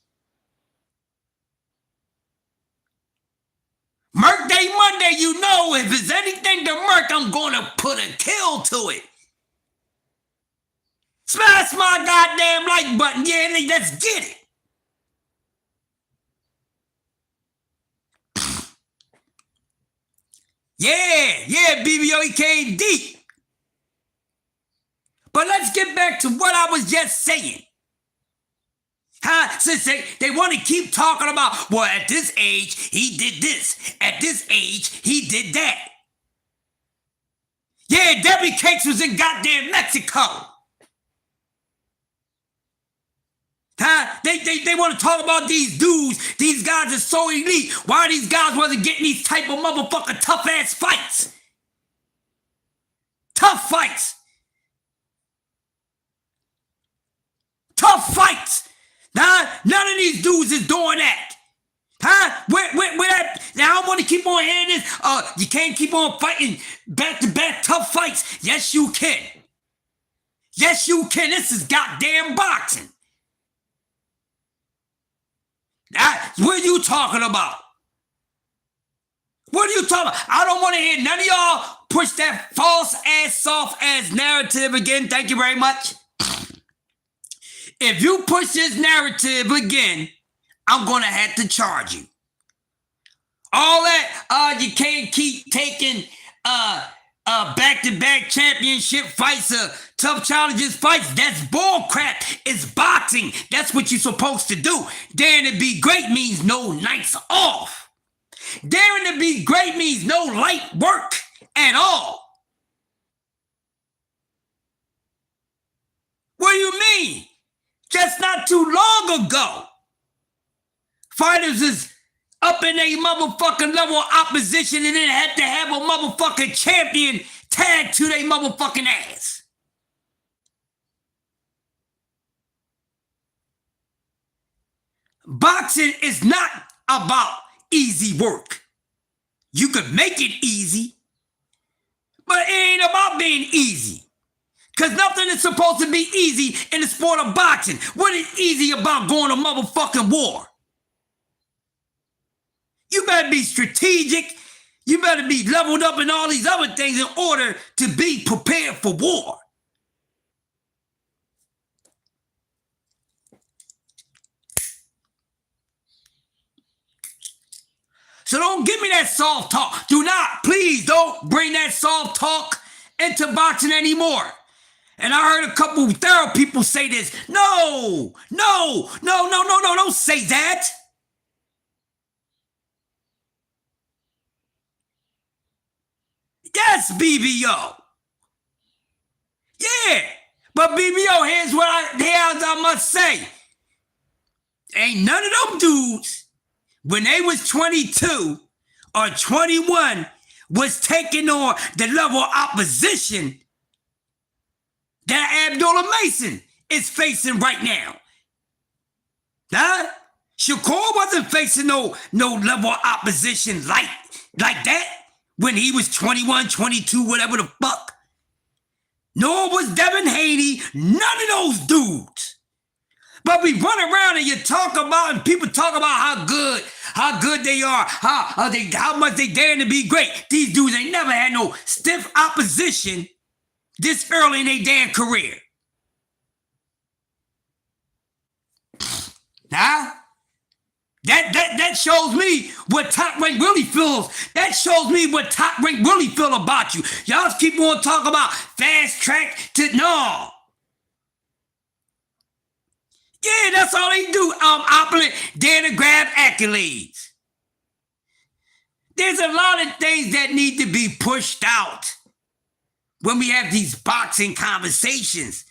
MURKDAY Monday, you know, if it's anything to Murk, I'm going to put a kill to it. Smash my goddamn like button. Yeah, let's get it. Yeah, BBO, he came deep. But let's get back to what I was just saying. Since they want to keep talking about, well, at this age, he did this. At this age, he did that. Yeah, Debbie Cakes was in goddamn Mexico. They want to talk about these dudes. These guys are so elite. Why these guys wasn't getting these type of motherfucking tough-ass fights? Tough fights. Tough fights. None of these dudes is doing that. Where that? Now I want to keep on hearing this. You can't keep on fighting back-to-back tough fights. Yes, you can. Yes, you can. This is goddamn boxing. What are you talking about? What are you talking about? I don't want to hear none of y'all push that false-ass, soft-ass narrative again. Thank you very much. If you push this narrative again, I'm going to have to charge you. All that, you can't keep taking back-to-back championship fights, tough challenges fights. That's bull crap. It's boxing. That's what you're supposed to do. Daring to be great means no nights off. Daring to be great means no light work at all. What do you mean? Just not too long ago, fighters is up in a motherfucking level of opposition and then had to have a motherfucking champion tag to their motherfucking ass. Boxing is not about easy work. You could make it easy, but it ain't about being easy. Because nothing is supposed to be easy in the sport of boxing. What is easy about going to motherfucking war? You better be strategic. You better be leveled up in all these other things in order to be prepared for war. So don't give me that soft talk. Please don't bring that soft talk into boxing anymore. And I heard a couple of thorough people say this. No, don't say that. Yes, BBO. Yeah, but BBO, here's what I must say. Ain't none of them dudes, when they was 22 or 21, was taking on the level of opposition that Abdullah Mason is facing right now. Shakur wasn't facing no level of opposition like that when he was 21, 22, whatever the fuck. Nor was Devin Haney, none of those dudes. But we run around and you talk about, and people talk about how good they are, how much they daring to be great. These dudes ain't never had no stiff opposition this early in their damn career. Huh? That shows me what Top Rank really feels. That shows me what Top Rank really feel about you. Y'all keep on talking about fast track to no. Yeah, that's all they do. Opulent, there to grab accolades. There's a lot of things that need to be pushed out when we have these boxing conversations.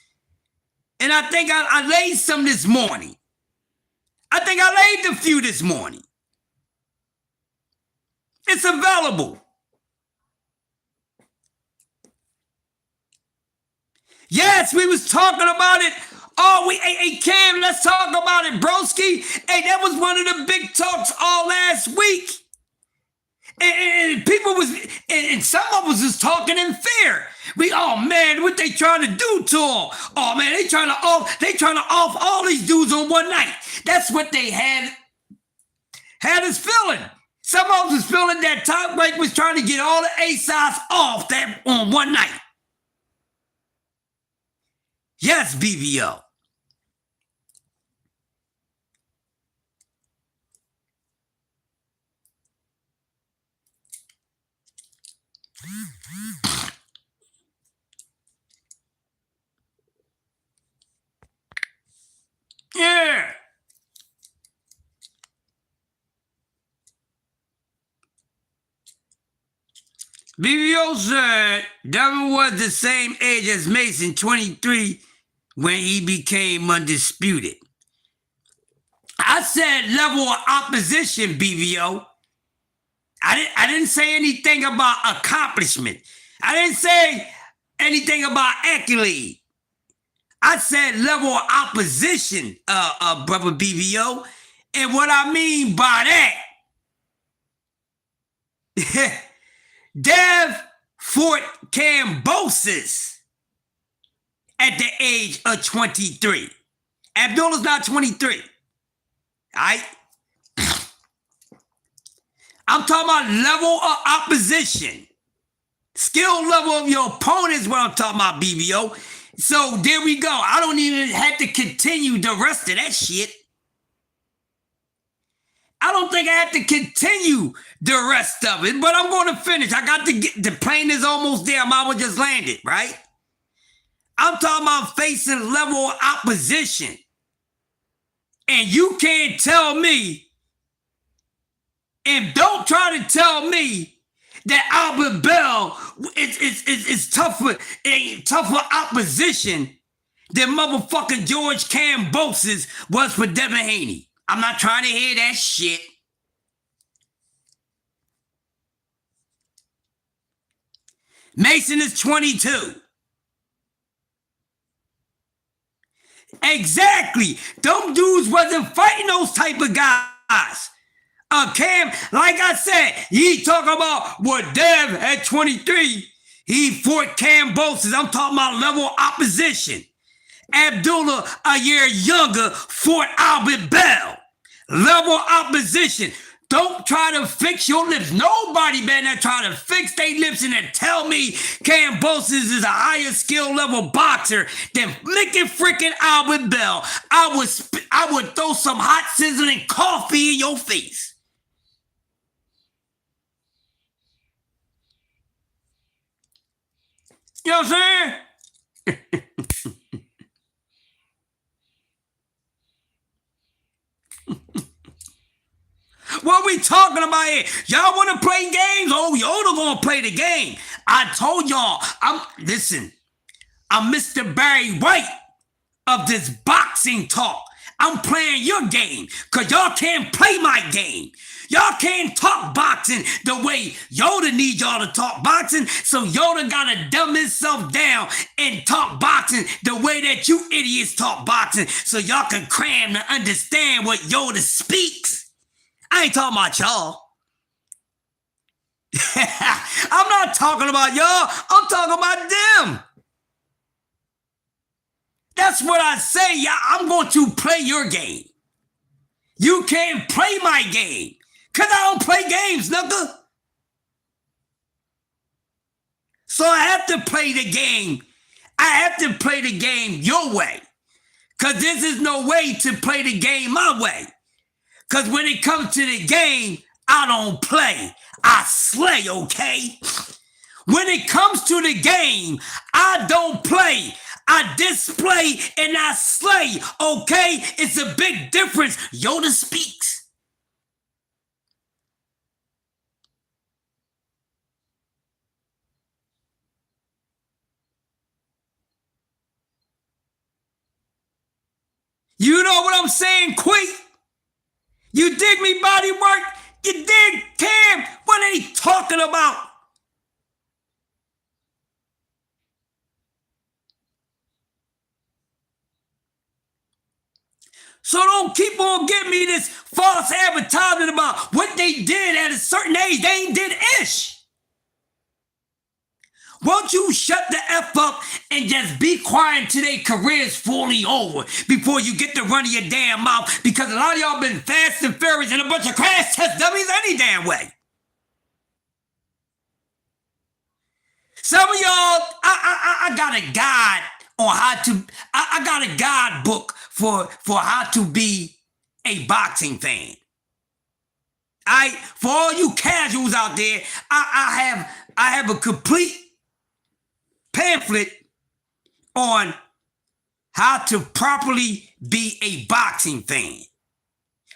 And I think I laid some this morning. I think I laid a few this morning. It's available. Yes, we was talking about it. Oh, hey, Cam, let's talk about it, broski. Hey, that was one of the big talks all last week. And people was, and some of us was talking in fear. Oh man, what they trying to do to them? Oh man, they trying to off all these dudes on one night. That's what they had us feeling. Some of us was feeling that Top Rank was trying to get all the ASOS off that on one night. Yes, BBO. Yeah. BBO said Devin was the same age as Mason, 23, when he became undisputed. I said level of opposition, BBO. I didn't say anything about accomplishment. I didn't say anything about accolade. I said level of opposition, brother BBO. And what I mean by that, Dev fought Cambosis at the age of 23. Abdullah's not 23. All right? I'm talking about level of opposition. Skill level of your opponent is what I'm talking about, BBO. So there we go. I don't even have to continue the rest of that shit. I don't think I have to continue the rest of it, but I'm going to finish. I got to get, the plane is almost there. Mama just landed, right? I'm talking about facing level of opposition. And you can't tell me, and don't try to tell me that Albert Bell is tougher opposition than motherfucking George Cambosis was for Devin Haney. I'm not trying to hear that shit. Mason is 22. Exactly. Them dudes wasn't fighting those type of guys. Cam, like I said, he talking about what Dev at 23, he fought Cambosis. I'm talking about level opposition. Abdullah, a year younger, fought Albert Bell. Level opposition. Don't try to fix your lips. Nobody better not try to fix their lips and then tell me Cambosis is a higher skill level boxer than licking freaking Albert Bell. I would throw some hot sizzling coffee in your face. You know what I'm saying? What we talking about here? Y'all want to play games? Oh, y'all gonna play the game. I told y'all, I'm Mr. Barry White of this boxing talk. I'm playing your game because y'all can't play my game. Y'all can't talk boxing the way Yoda needs y'all to talk boxing, so Yoda gotta dumb himself down and talk boxing the way that you idiots talk boxing so y'all can cram to understand what Yoda speaks. I ain't talking about y'all. I'm not talking about y'all. I'm talking about them. That's what I say, y'all. I'm going to play your game. You can't play my game. Because I don't play games, nigga. So I have to play the game. I have to play the game your way. Because Because this is no way to play the game my way. Because when it comes to the game, I don't play. I slay, okay? When it comes to the game, I don't play. I display and I slay, okay? It's a big difference. Yoda speaks. You know what I'm saying, Queen? You dig me, body work? You dig, Cam? What are they talking about? So don't keep on giving me this false advertisement about what they did at a certain age. They ain't did ish. Won't you shut the F up and just be quiet until their career's fully over before you get to running your damn mouth? Because a lot of y'all been fast and furious and a bunch of crash test dummies any damn way. Some of y'all, I got a guide on how to, I got a guidebook for how to be a boxing fan. For all you casuals out there, I have a complete pamphlet on how to properly be a boxing fan,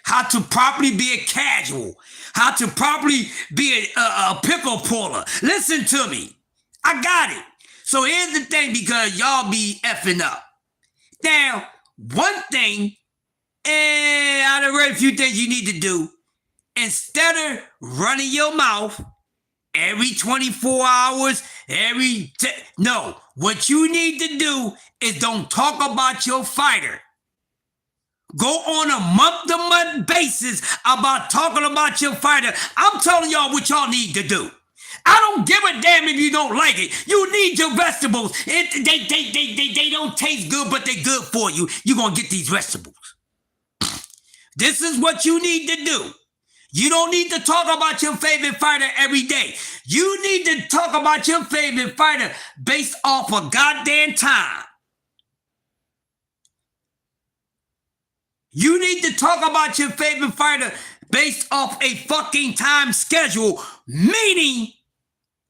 how to properly be a casual, how to properly be a pickle puller. Listen to me. I got it. So here's the thing, because y'all be effing up. Now, one thing, and I done read a few things you need to do. Instead of running your mouth every 24 hours, no, what you need to do is don't talk about your fighter. Go on a month-to-month basis about talking about your fighter. I'm telling y'all what y'all need to do. I don't give a damn if you don't like it. You need your vegetables. They don't taste good, but they're good for you. You're going to get these vegetables. This is what you need to do. You don't need to talk about your favorite fighter every day. You need to talk about your favorite fighter based off of goddamn time. You need to talk about your favorite fighter based off a fucking time schedule, meaning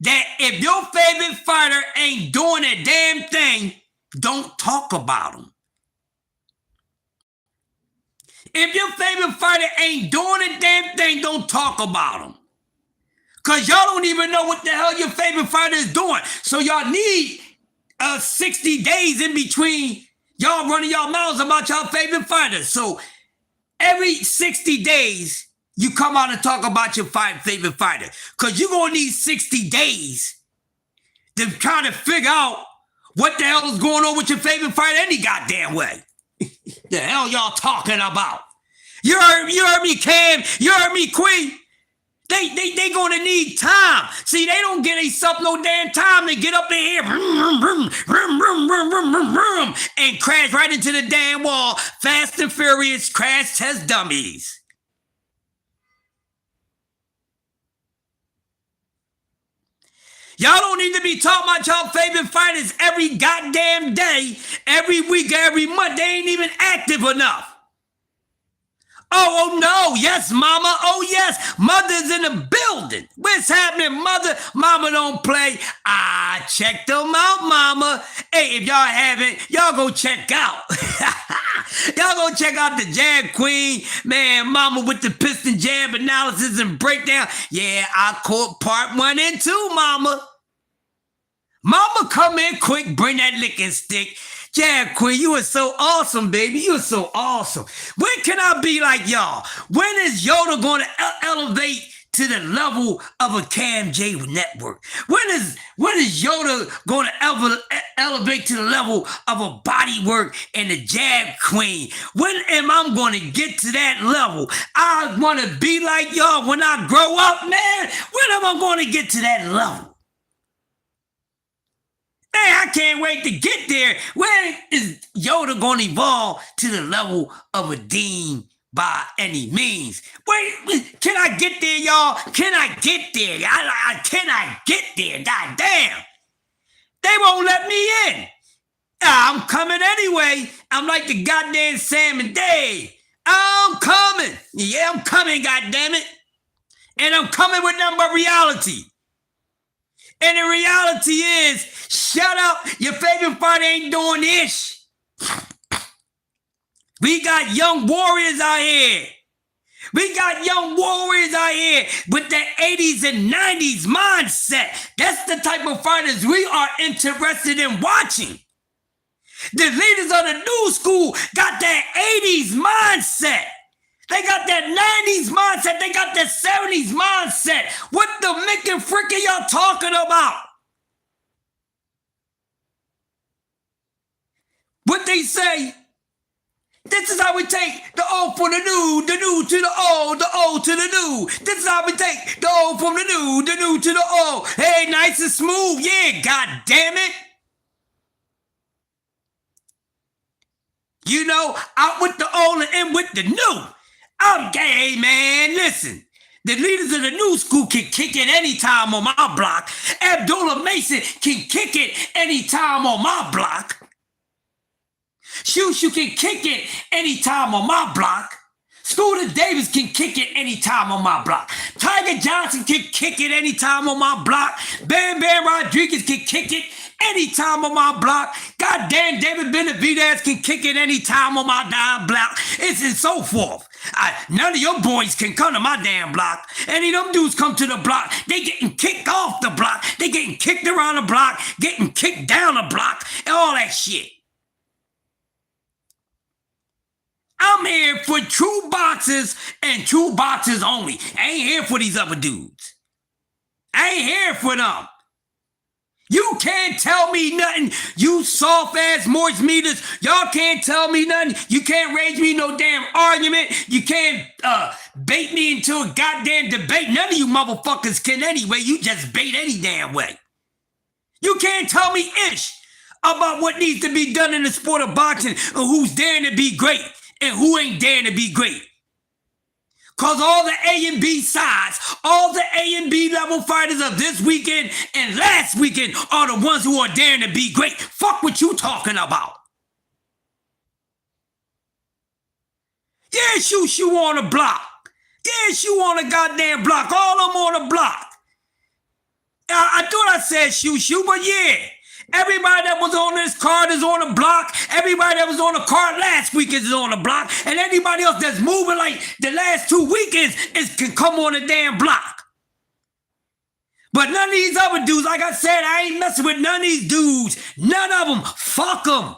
that if your favorite fighter ain't doing a damn thing, don't talk about him. If your favorite fighter ain't doing a damn thing, don't talk about him. Because y'all don't even know what the hell your favorite fighter is doing. So y'all need 60 days in between y'all running y'all mouths about y'all favorite fighters. So every 60 days, you come out and talk about your favorite fighter. Because you're going to need 60 days to kind of figure out what the hell is going on with your favorite fighter any goddamn way. The hell y'all talking about? You heard me, Cam. You heard me, Queen. They gonna need time. See, they don't get themselves no damn time to get up in here and crash right into the damn wall. Fast and Furious crash test dummies. Y'all don't need to be talking about y'all favorite fighters every goddamn day, every week, every month. They ain't even active enough. Oh no, yes, mama. Oh yes, mother's in the building. What's happening, mother? Mama don't play. Check them out, mama. Hey, if y'all haven't, y'all go check out. Y'all go check out the Jab Queen. Man, mama with the piston jab analysis and breakdown. Yeah, I caught part 1 and 2, mama. Mama, come in quick, bring that licking stick. Jab Queen, you are so awesome, baby. You are so awesome. When can I be like y'all? When is Yoda going to elevate to the level of a Cam J network? When is Yoda going to elevate to the level of a Bodywork and the Jab Queen? When am I going to get to that level? I want to be like y'all when I grow up, man. When am I going to get to that level? Man, I can't wait to get there. When is Yoda going to evolve to the level of a Dean by any means? Wait, can I get there, y'all? Can I get there? Can I get there? God damn. They won't let me in. I'm coming anyway. I'm like the goddamn Sam and Dave. I'm coming. Yeah, I'm coming, goddammit. And I'm coming with nothing but reality. And the reality is, shut up. Your favorite fighter ain't doing ish. We got young warriors out here. We got young warriors out here with the 80s and 90s mindset. That's the type of fighters we are interested in watching. The leaders of the new school got that 80s mindset. They got that 90s mindset. They got that 70s mindset. What the Mick and Frick are y'all talking about? What they say? This is how we take the old from the new to the old to the new. This is how we take the old from the new to the old. Hey, nice and smooth. Yeah, god damn it. You know, out with the old and in with the new. I'm gay, man. Listen, the leaders of the new school can kick it anytime on my block. Abdullah Mason can kick it anytime on my block. Shushu can kick it anytime on my block. Scooter Davis can kick it anytime on my block. Tiger Johnson can kick it anytime on my block. Bam Bam Rodriguez can kick it anytime on my block. Goddamn David Benavidez can kick it anytime on my damn block. It's and so forth. None of your boys can come to my damn block. Any of them dudes come to the block, they getting kicked off the block. They getting kicked around the block, getting kicked down the block, and all that shit. I'm here for true boxers and true boxers only. I ain't here for these other dudes. I ain't here for them. You can't tell me nothing, you soft-ass moist meters. Y'all can't tell me nothing. You can't raise me no damn argument. You can't bait me into a goddamn debate. None of you motherfuckers can anyway. You just bait any damn way. You can't tell me ish about what needs to be done in the sport of boxing or who's daring to be great and who ain't daring to be great. Because all the A and B sides, all the A and B level fighters of this weekend and last weekend are the ones who are daring to be great. Fuck what you talking about. Yeah, Shoo on the block. Yeah, Shoo on the goddamn block. All of them on the block. I thought I said Shoo, but yeah. Everybody that was on this card is on the block. Everybody that was on the card last weekend is on the block. And anybody else that's moving like the last 2 weekends can come on the damn block. But none of these other dudes, like I said, I ain't messing with none of these dudes. None of them. Fuck them.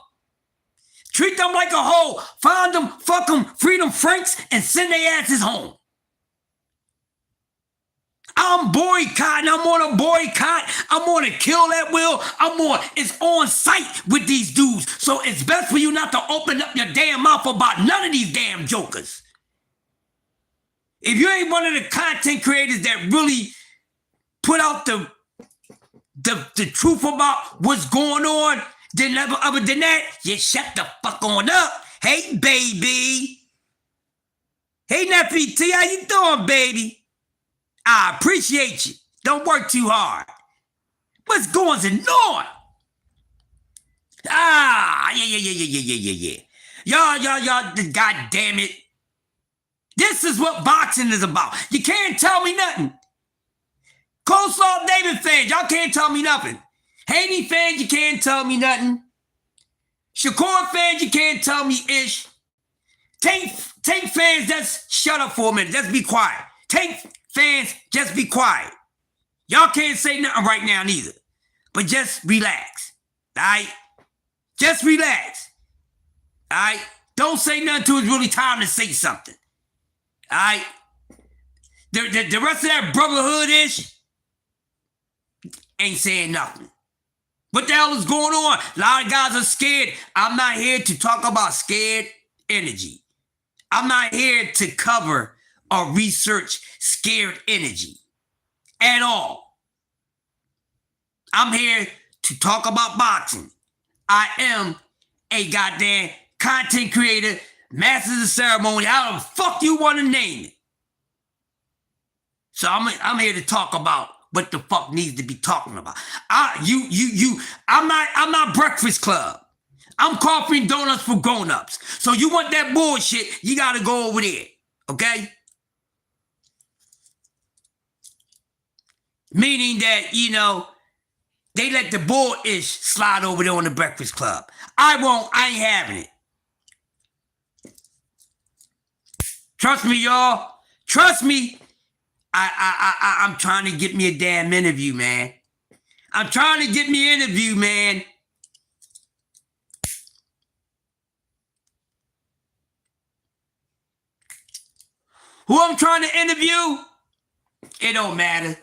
Treat them like a hoe. Find them, fuck them, free them Franks, and send their asses home. I'm boycotting. I'm on a boycott. I'm on a kill at will. It's on site with these dudes. So it's best for you not to open up your damn mouth about none of these damn jokers. If you ain't one of the content creators that really put out the truth about what's going on, then other than that, you shut the fuck on up. Hey, baby. Hey, Nephi T, how you doing, baby? I appreciate you. Don't work too hard. What's going on? Yeah. Y'all, god damn it. This is what boxing is about. You can't tell me nothing. Coleslaw David fans, y'all can't tell me nothing. Haney fans, you can't tell me nothing. Shakur fans, you can't tell me ish. Tank fans, just shut up for a minute. Just be quiet. Tank fans, just be quiet. Y'all can't say nothing right now neither. But just relax. All right? Just relax. All right? Don't say nothing till it's really time to say something. All right? The rest of that brotherhood-ish ain't saying nothing. What the hell is going on? A lot of guys are scared. I'm not here to talk about scared energy. I'm not here to cover or research scared energy at all. I'm here to talk about boxing. I am a goddamn content creator, masters of ceremony, however the fuck you want to name it. So I'm here to talk about what the fuck needs to be talking about. I'm not Breakfast Club. I'm coffee and donuts for grown-ups. So you want that bullshit, you gotta go over there. Okay? Meaning that, you know, they let the bull-ish slide over there on the Breakfast Club. I won't. I ain't having it. Trust me, y'all. Trust me. I'm trying to get me a damn interview, man. I'm trying to get me an interview, man. Who I'm trying to interview? It don't matter.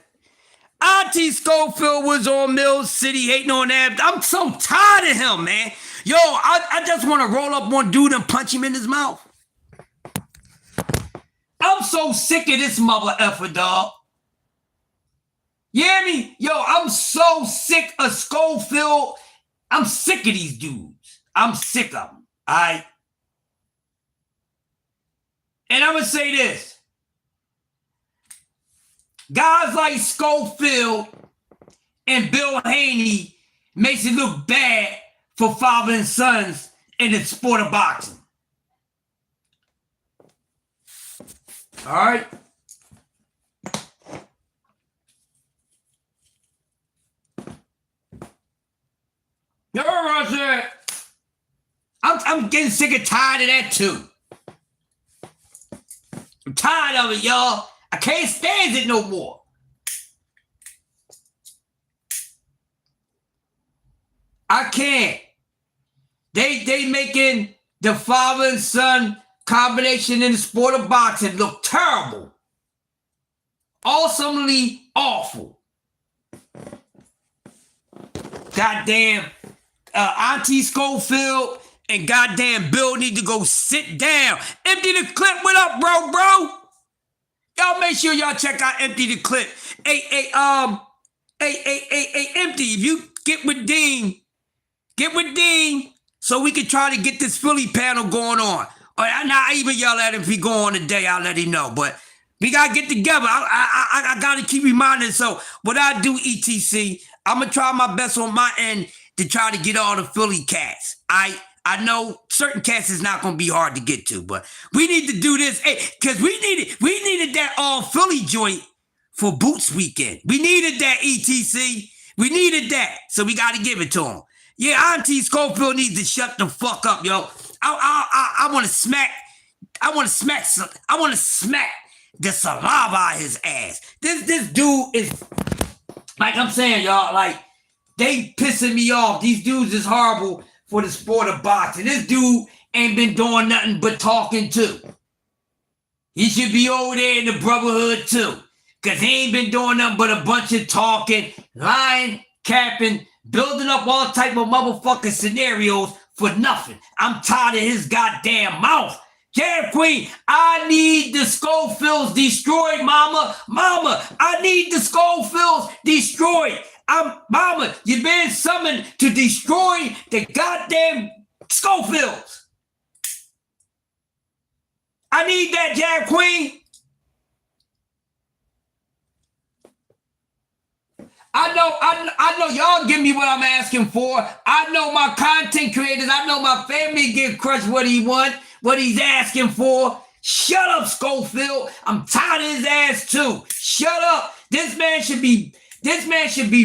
Auntie Schofield was on Mill City hating on that. I'm so tired of him, man. Yo, I just want to roll up one dude and punch him in his mouth. I'm so sick of this mother effer, dog. You hear me? Yo, I'm so sick of Schofield. I'm sick of these dudes. I'm sick of them. All right? And I'm going to say this. Guys like Schofield and Bill Haney makes it look bad for father and sons in the sport of boxing. All right? You heard what I said? I'm getting sick and tired of that too. I'm tired of it, y'all. I can't stand it no more. I can't. They making the father and son combination in the sport of boxing look terrible. Awesomely awful. Goddamn Auntie Schofield and goddamn Bill need to go sit down. Empty the clip. What up, bro? Y'all make sure y'all check out Empty the Clip. Hey, Empty, if you get with Dean so we can try to get this Philly panel going on. Or I even yell at him if he go on today, I'll let him know. But we got to get together. I got to keep reminding. So what I do, ETC, I'm going to try my best on my end to try to get all the Philly cats. I know certain cats is not going to be hard to get to, but we need to do this because we needed that all Philly joint for Boots weekend. We needed that, ETC. We needed that, so we got to give it to him. Yeah, Auntie Schofield needs to shut the fuck up, yo. I want to smack the saliva out his ass. This dude is, like I'm saying, y'all, like they pissing me off. These dudes is horrible for the sport of boxing. This dude ain't been doing nothing but talking too. He should be over there in the brotherhood too. Because he ain't been doing nothing but a bunch of talking, lying, capping, building up all type of motherfucking scenarios for nothing. I'm tired of his goddamn mouth. Yeah, Queen, I need the Schofields destroyed, mama. Mama, I need the Schofields destroyed. Mama, you've been summoned to destroy the goddamn Schofields. I need that, Jab Queen. I know y'all give me what I'm asking for. I know my content creators, I know my family give Crush what he want, what he's asking for. Shut up, Schofield. I'm tired of his ass too. Shut up. This man should be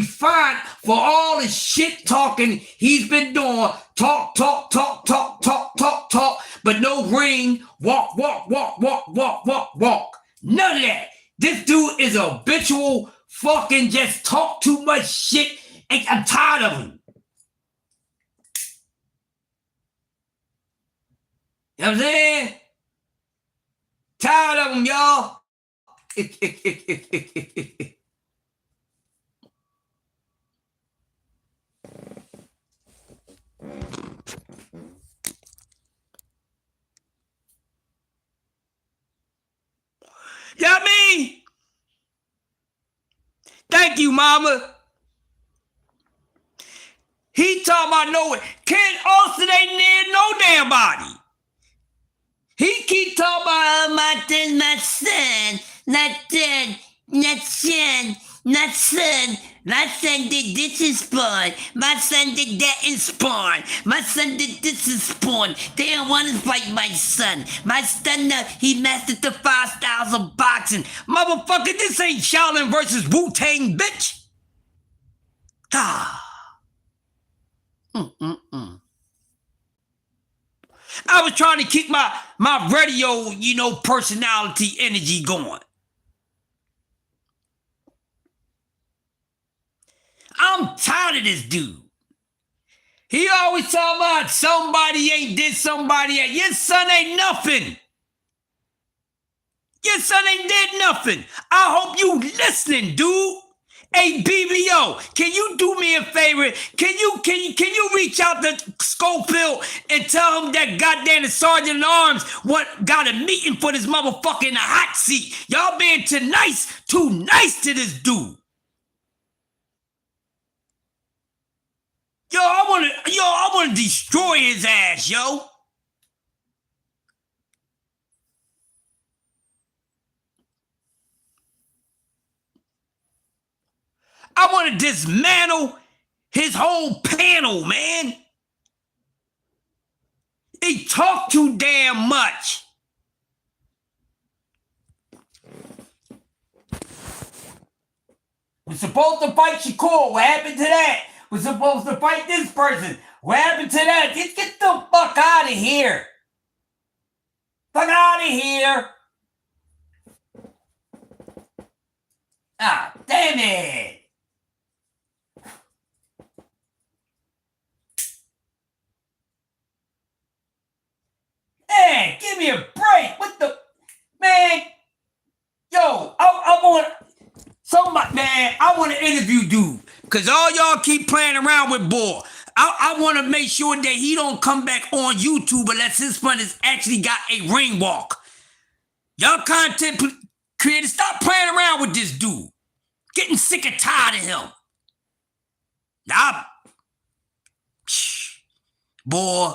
fined for all the shit talking he's been doing. Talk, but no ring. Walk. None of that. This dude is a habitual fucking just talk too much shit. I'm tired of him. You know what I'm saying? Tired of him, y'all. You know what I mean? Thank you, mama. He talking about nowhere. Ken Austin ain't near no damn body. He keep talking about my son, not son. My son did this in spawn. My son did that in spawn. My son did this in spawn. They don't want to fight my son. My son, he mastered the 5 styles of boxing. Motherfucker, this ain't Shaolin versus Wu-Tang, bitch. Ah. I was trying to keep my radio, personality energy going. I'm tired of this dude. He always talking about somebody ain't this, somebody ain't. Your son ain't nothing. Your son ain't did nothing. I hope you listening, dude. Hey, BBO, can you do me a favor? Can you reach out to Schofield and tell him that goddamn the Sergeant at Arms got a meeting for this motherfucker in the hot seat? Y'all being too nice to this dude. I wanna destroy his ass, yo. I want to dismantle his whole panel, man. He talk too damn much. We're supposed to fight Shakur. What happened to that? We're supposed to fight this person. What happened to that? Just get the fuck out of here. Fuck out of here. Ah, damn it. Hey, give me a break. What the? Man. Yo, I want somebody, man, I want to interview dude. Because all y'all keep playing around with boy. I want to make sure that he don't come back on YouTube unless his son has actually got a ring walk. Y'all content creators, stop playing around with this dude. Getting sick and tired of him. Now, boy,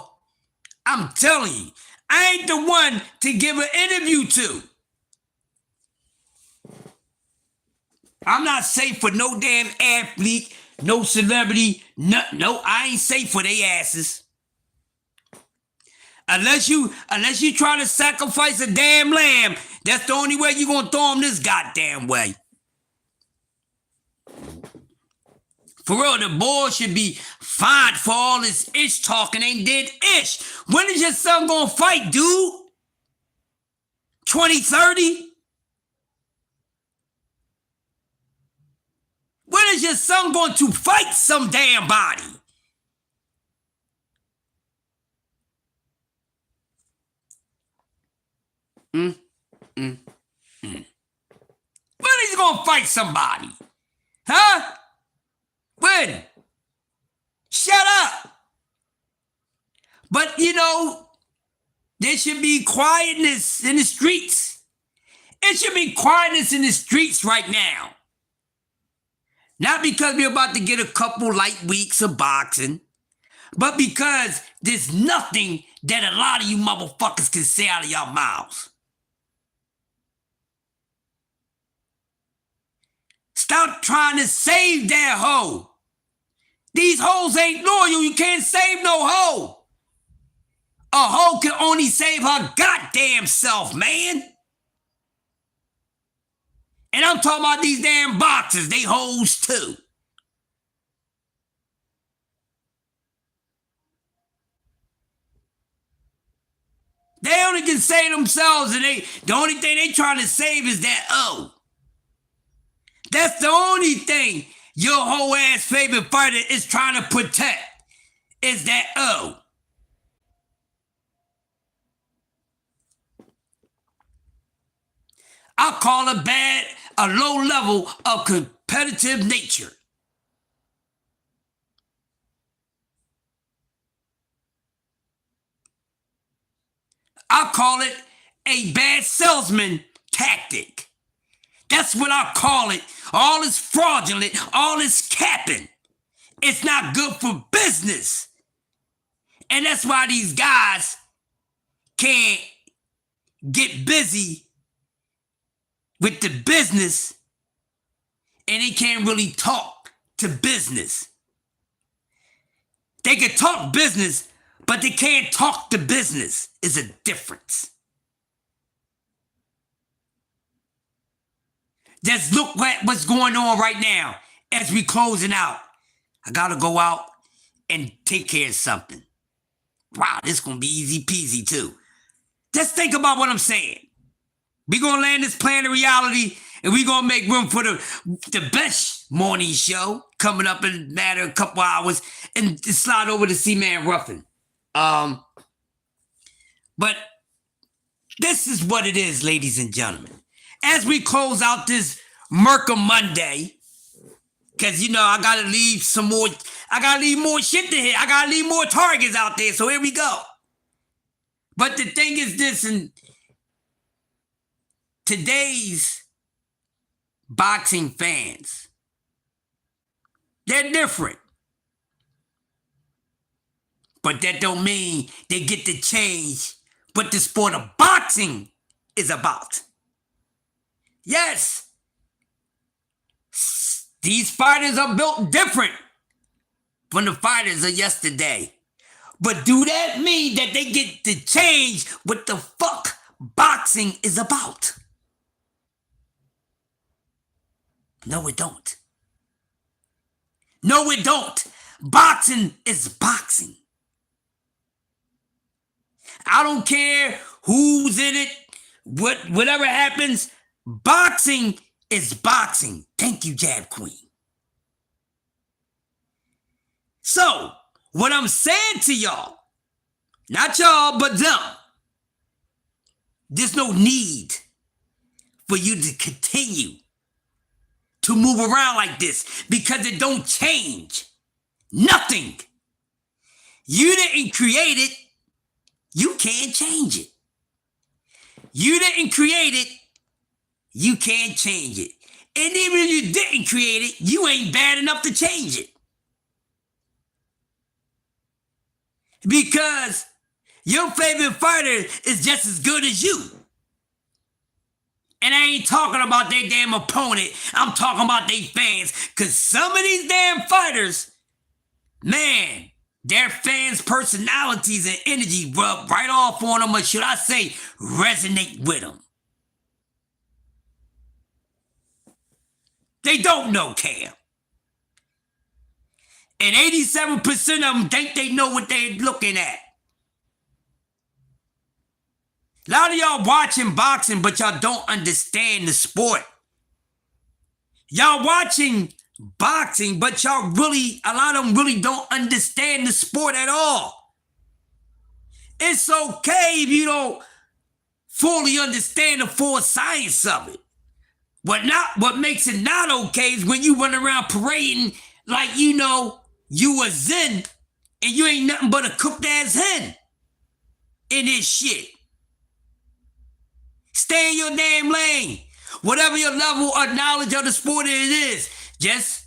I'm telling you, I ain't the one to give an interview to. I'm not safe for no damn athlete, no celebrity, no, I ain't safe for they asses. Unless you try to sacrifice a damn lamb, that's the only way you gonna throw him this goddamn way. For real, the boy should be fined for all this ish talking ain't did ish. When is your son gonna fight, dude? 2030? When is your son going to fight some damn body? When is he gonna fight somebody? Huh? When? Shut up. But there should be quietness in the streets. It should be quietness in the streets right now. Not because we're about to get a couple light weeks of boxing, but because there's nothing that a lot of you motherfuckers can say out of your mouths. Stop trying to save that hoe. These hoes ain't loyal. You can't save no hoe. A hoe can only save her goddamn self, man. And I'm talking about these damn boxers. They hoes too. They only can save themselves, and the only thing they trying to save is that O. That's the only thing your whole ass favorite fighter is trying to protect, is that O. I call it a low level of competitive nature. I call it a bad salesman tactic. That's what I call it. All this fraudulent, all this capping. It's not good for business. And that's why these guys can't get busy with the business and they can't really talk to business. They can talk business, but they can't talk to business. Is a difference. Just look at what's going on right now as we closing out. I gotta go out and take care of something. Wow, this gonna be easy peasy too. Just think about what I'm saying. We gonna land this plane of reality, and we gonna make room for the best morning show coming up in a matter of a couple hours, and slide over to C-Man Ruffin. But this is what it is, ladies and gentlemen. As we close out this Murka Monday, because, you know, I got to leave more shit to hit. I got to leave more targets out there, so here we go. But the thing is this, in today's boxing fans, they're different. But that don't mean they get to change what the sport of boxing is about. Yes, these fighters are built different from the fighters of yesterday. But do that mean that they get to change what the fuck boxing is about? No, it don't. No, it don't. Boxing is boxing. I don't care who's in it, whatever happens. Boxing is boxing. Thank you, Jab Queen. So, what I'm saying to y'all, not y'all, but them, there's no need for you to continue to move around like this because it don't change nothing. You didn't create it. You can't change it. You didn't create it. You can't change it. And even if you didn't create it, you ain't bad enough to change it. Because your favorite fighter is just as good as you. And I ain't talking about their damn opponent. I'm talking about their fans. Because some of these damn fighters, man, their fans' personalities and energy rub right off on them, or should I say, resonate with them. They don't know Cam. And 87% of them think they know what they're looking at. A lot of y'all watching boxing, but y'all don't understand the sport. Y'all watching boxing, but y'all really, a lot of them really don't understand the sport at all. It's okay if you don't fully understand the full science of it. What makes it not okay is when you run around parading like you know you a zen and you ain't nothing but a cooked ass hen in this shit. Stay in your damn lane. Whatever your level of knowledge of the sport it is, just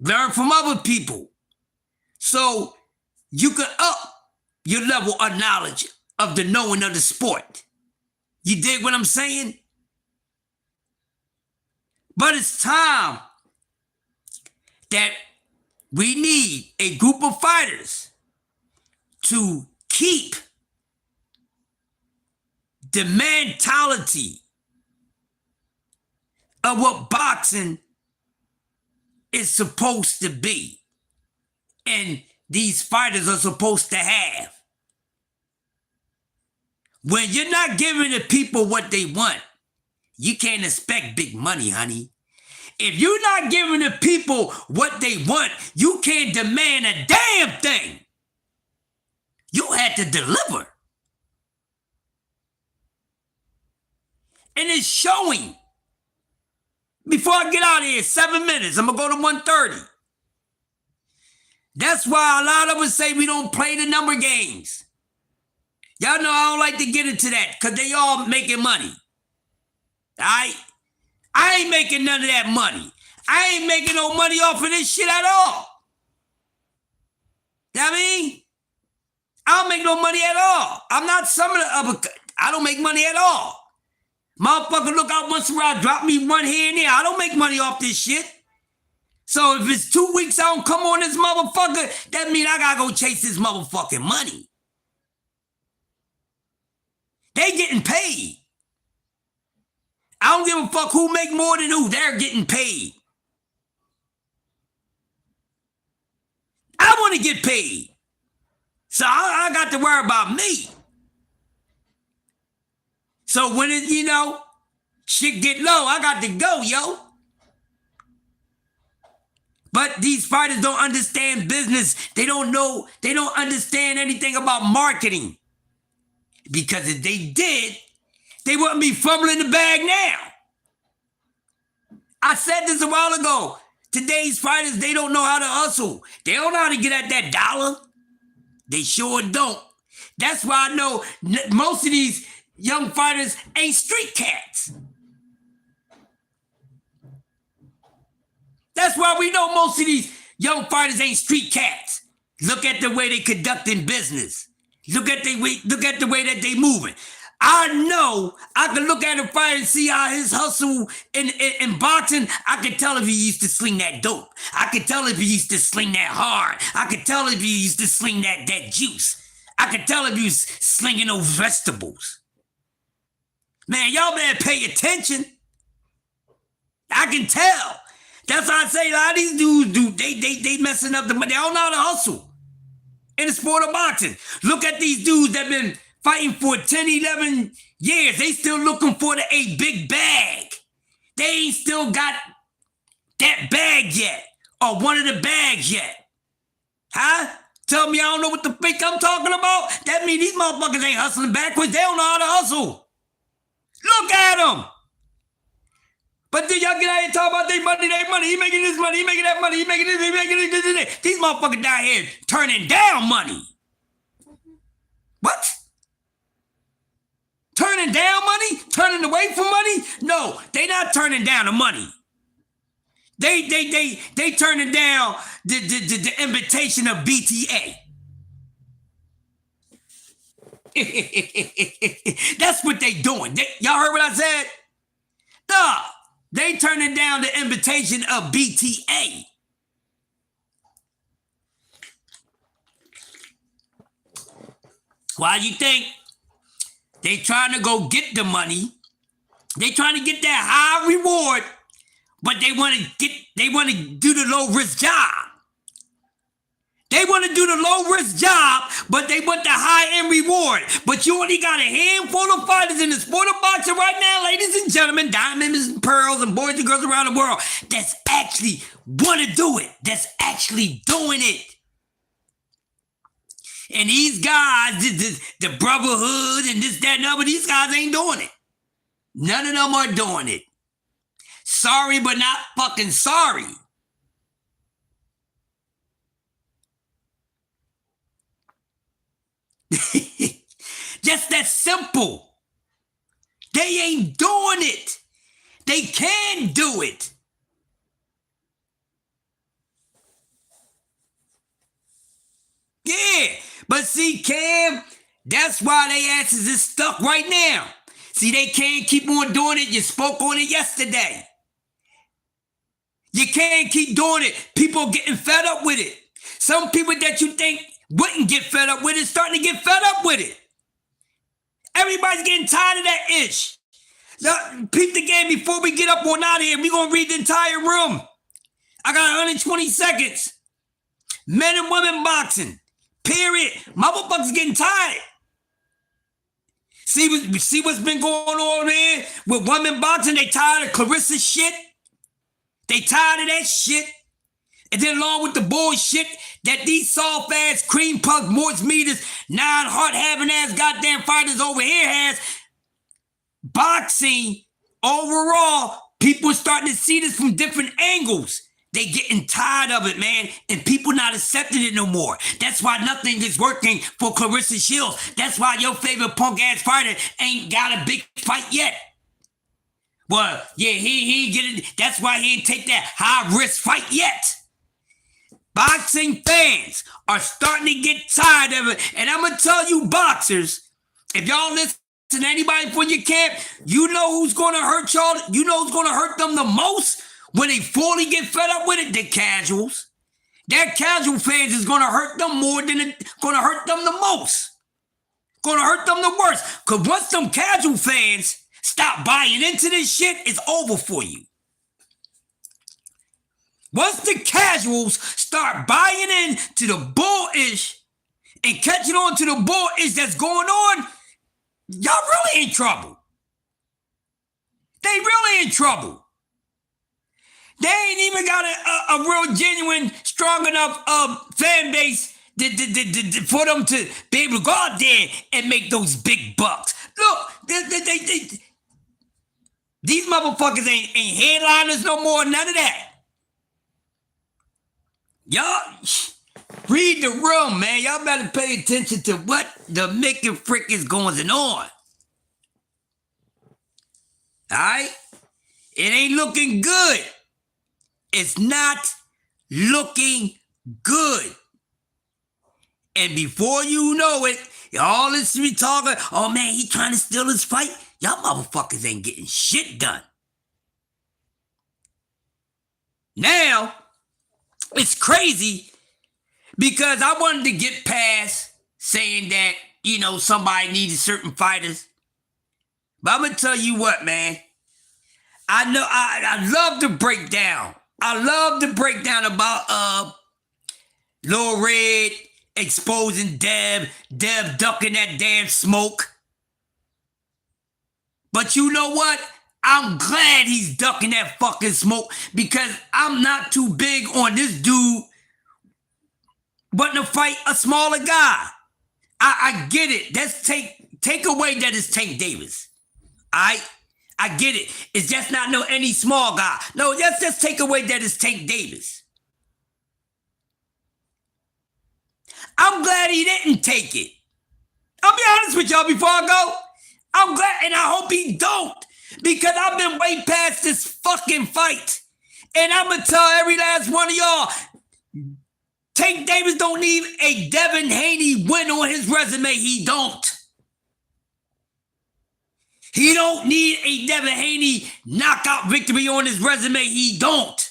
learn from other people. So you can up your level of knowledge of the knowing of the sport. You dig what I'm saying? But it's time that we need a group of fighters to keep the mentality of what boxing is supposed to be and these fighters are supposed to have. When you're not giving the people what they want, you can't expect big money, honey. If you're not giving the people what they want, you can't demand a damn thing. You had to deliver. And it's showing. Before I get out of here, 7 minutes, I'm going to go to 1:30. That's why a lot of us say we don't play the number games. Y'all know I don't like to get into that because they all making money. I ain't making none of that money. I ain't making no money off of this shit at all. You know what I mean? I don't make no money at all. I'm not some of the other, I don't make money at all. Motherfucker look out once in a while, drop me one here and there. I don't make money off this shit. So if it's 2 weeks I don't come on this motherfucker, that means I gotta go chase this motherfucking money. They getting paid. I don't give a fuck who make more than who. They're getting paid. I want to get paid. So I got to worry about me. So when it, shit get low, I got to go, yo. But these fighters don't understand business. They don't know, they don't understand anything about marketing. Because if they did, they wouldn't be fumbling the bag now. I said this a while ago. Today's fighters, they don't know how to hustle. They don't know how to get at that dollar. They sure don't. That's why I know most of these young fighters ain't street cats. That's why we know most of these young fighters ain't street cats. Look at the way they conducting business. Look at the way that they moving. I know I can look at a fighter and see how his hustle in boxing. I can tell if he used to sling that dope. I can tell if he used to sling that hard. I can tell if he used to sling that juice. I can tell if he was slinging those vegetables. Man, y'all better pay attention. I can tell. That's why I say a lot of these dudes they messing up the money. They don't know how to hustle in the sport of boxing. Look at these dudes that been fighting for 10, 11 years. They still looking for a big bag. They ain't still got that bag yet or one of the bags yet. Huh? Tell me I don't know what the fuck I'm talking about? That means these motherfuckers ain't hustling backwards. They don't know how to hustle. Look at them. But then y'all get out here and talk about their money. He making this money, he making that money, he making this, he making this. These motherfuckers down here turning down money. What? Turning down money? Turning away from money? No, they not turning down the money. They turning down the invitation of BTA. That's what they doing. Y'all heard what I said? Duh. They turning down the invitation of BTA. Why you think? They trying to go get the money. They trying to get that high reward, but they want to do the low risk job. They want to do the low risk job, but they want the high end reward. But you only got a handful of fighters in the sport of boxing right now, ladies and gentlemen, diamonds and pearls and boys and girls around the world, that's actually want to do it. That's actually doing it. And these guys, the brotherhood and this, that, and other, these guys ain't doing it. None of them are doing it. Sorry, but not fucking sorry. Just that simple. They ain't doing it. They can do it. Yeah, but see, Cam, that's why they asses is stuck right now. See, they can't keep on doing it. You spoke on it yesterday. You can't keep doing it. People getting fed up with it. Some people that you think wouldn't get fed up with it starting to get fed up with it. Everybody's getting tired of that ish. Peep the game before we get up on out of here. We're going to read the entire room. I got 120 seconds. Men and women boxing. Period. Motherfuckers getting tired. See what's been going on here with women boxing? They tired of Clarissa shit. They tired of that shit. And then along with the bullshit that these soft-ass, cream puff, moist meters, non-heart-having ass goddamn fighters over here has, boxing, overall, people are starting to see this from different angles. They getting tired of it, man, and people not accepting it no more. That's why nothing is working for Clarissa Shields. That's why your favorite punk-ass fighter ain't got a big fight yet. Well, yeah, he ain't get it. That's why he ain't take that high-risk fight yet. Boxing fans are starting to get tired of it. And I'm going to tell you boxers, if y'all listen to anybody from your camp, you know who's going to hurt y'all. You know who's going to hurt them the most When they fully get fed up with it, they're casuals. Their casual fans is gonna hurt them more than gonna hurt them the most. Gonna hurt them the worst. Cause once them casual fans stop buying into this shit, it's over for you. Once the casuals start buying into the bullish and catching on to the bullish that's going on, y'all really in trouble. They really in trouble. They ain't even got a real genuine, strong enough fan base for them to be able to go out there and make those big bucks. Look, these motherfuckers ain't headliners no more, none of that. Y'all read the room, man. Y'all better pay attention to what the Mick and Frick is going on. Alright? It ain't looking good. It's not looking good. And before you know it, all this be talking, oh man, he trying to steal his fight. Y'all motherfuckers ain't getting shit done. Now, it's crazy because I wanted to get past saying that, you know, somebody needed certain fighters. But I'm going to tell you what, man. I know, I love to break down. I love to break down about Lil Red exposing Dev ducking that damn smoke. But you know what? I'm glad he's ducking that fucking smoke because I'm not too big on this dude wanting to fight a smaller guy. I get it. Let's take away that it's Tank Davis. I get it. It's just not any small guy. No, let's just take away that it's Tank Davis. I'm glad he didn't take it. I'll be honest with y'all before I go. I'm glad, and I hope he don't. Because I've been way past this fucking fight. And I'm going to tell every last one of y'all, Tank Davis don't need a Devin Haney win on his resume. He don't. He don't need a Devin Haney knockout victory on his resume. He don't.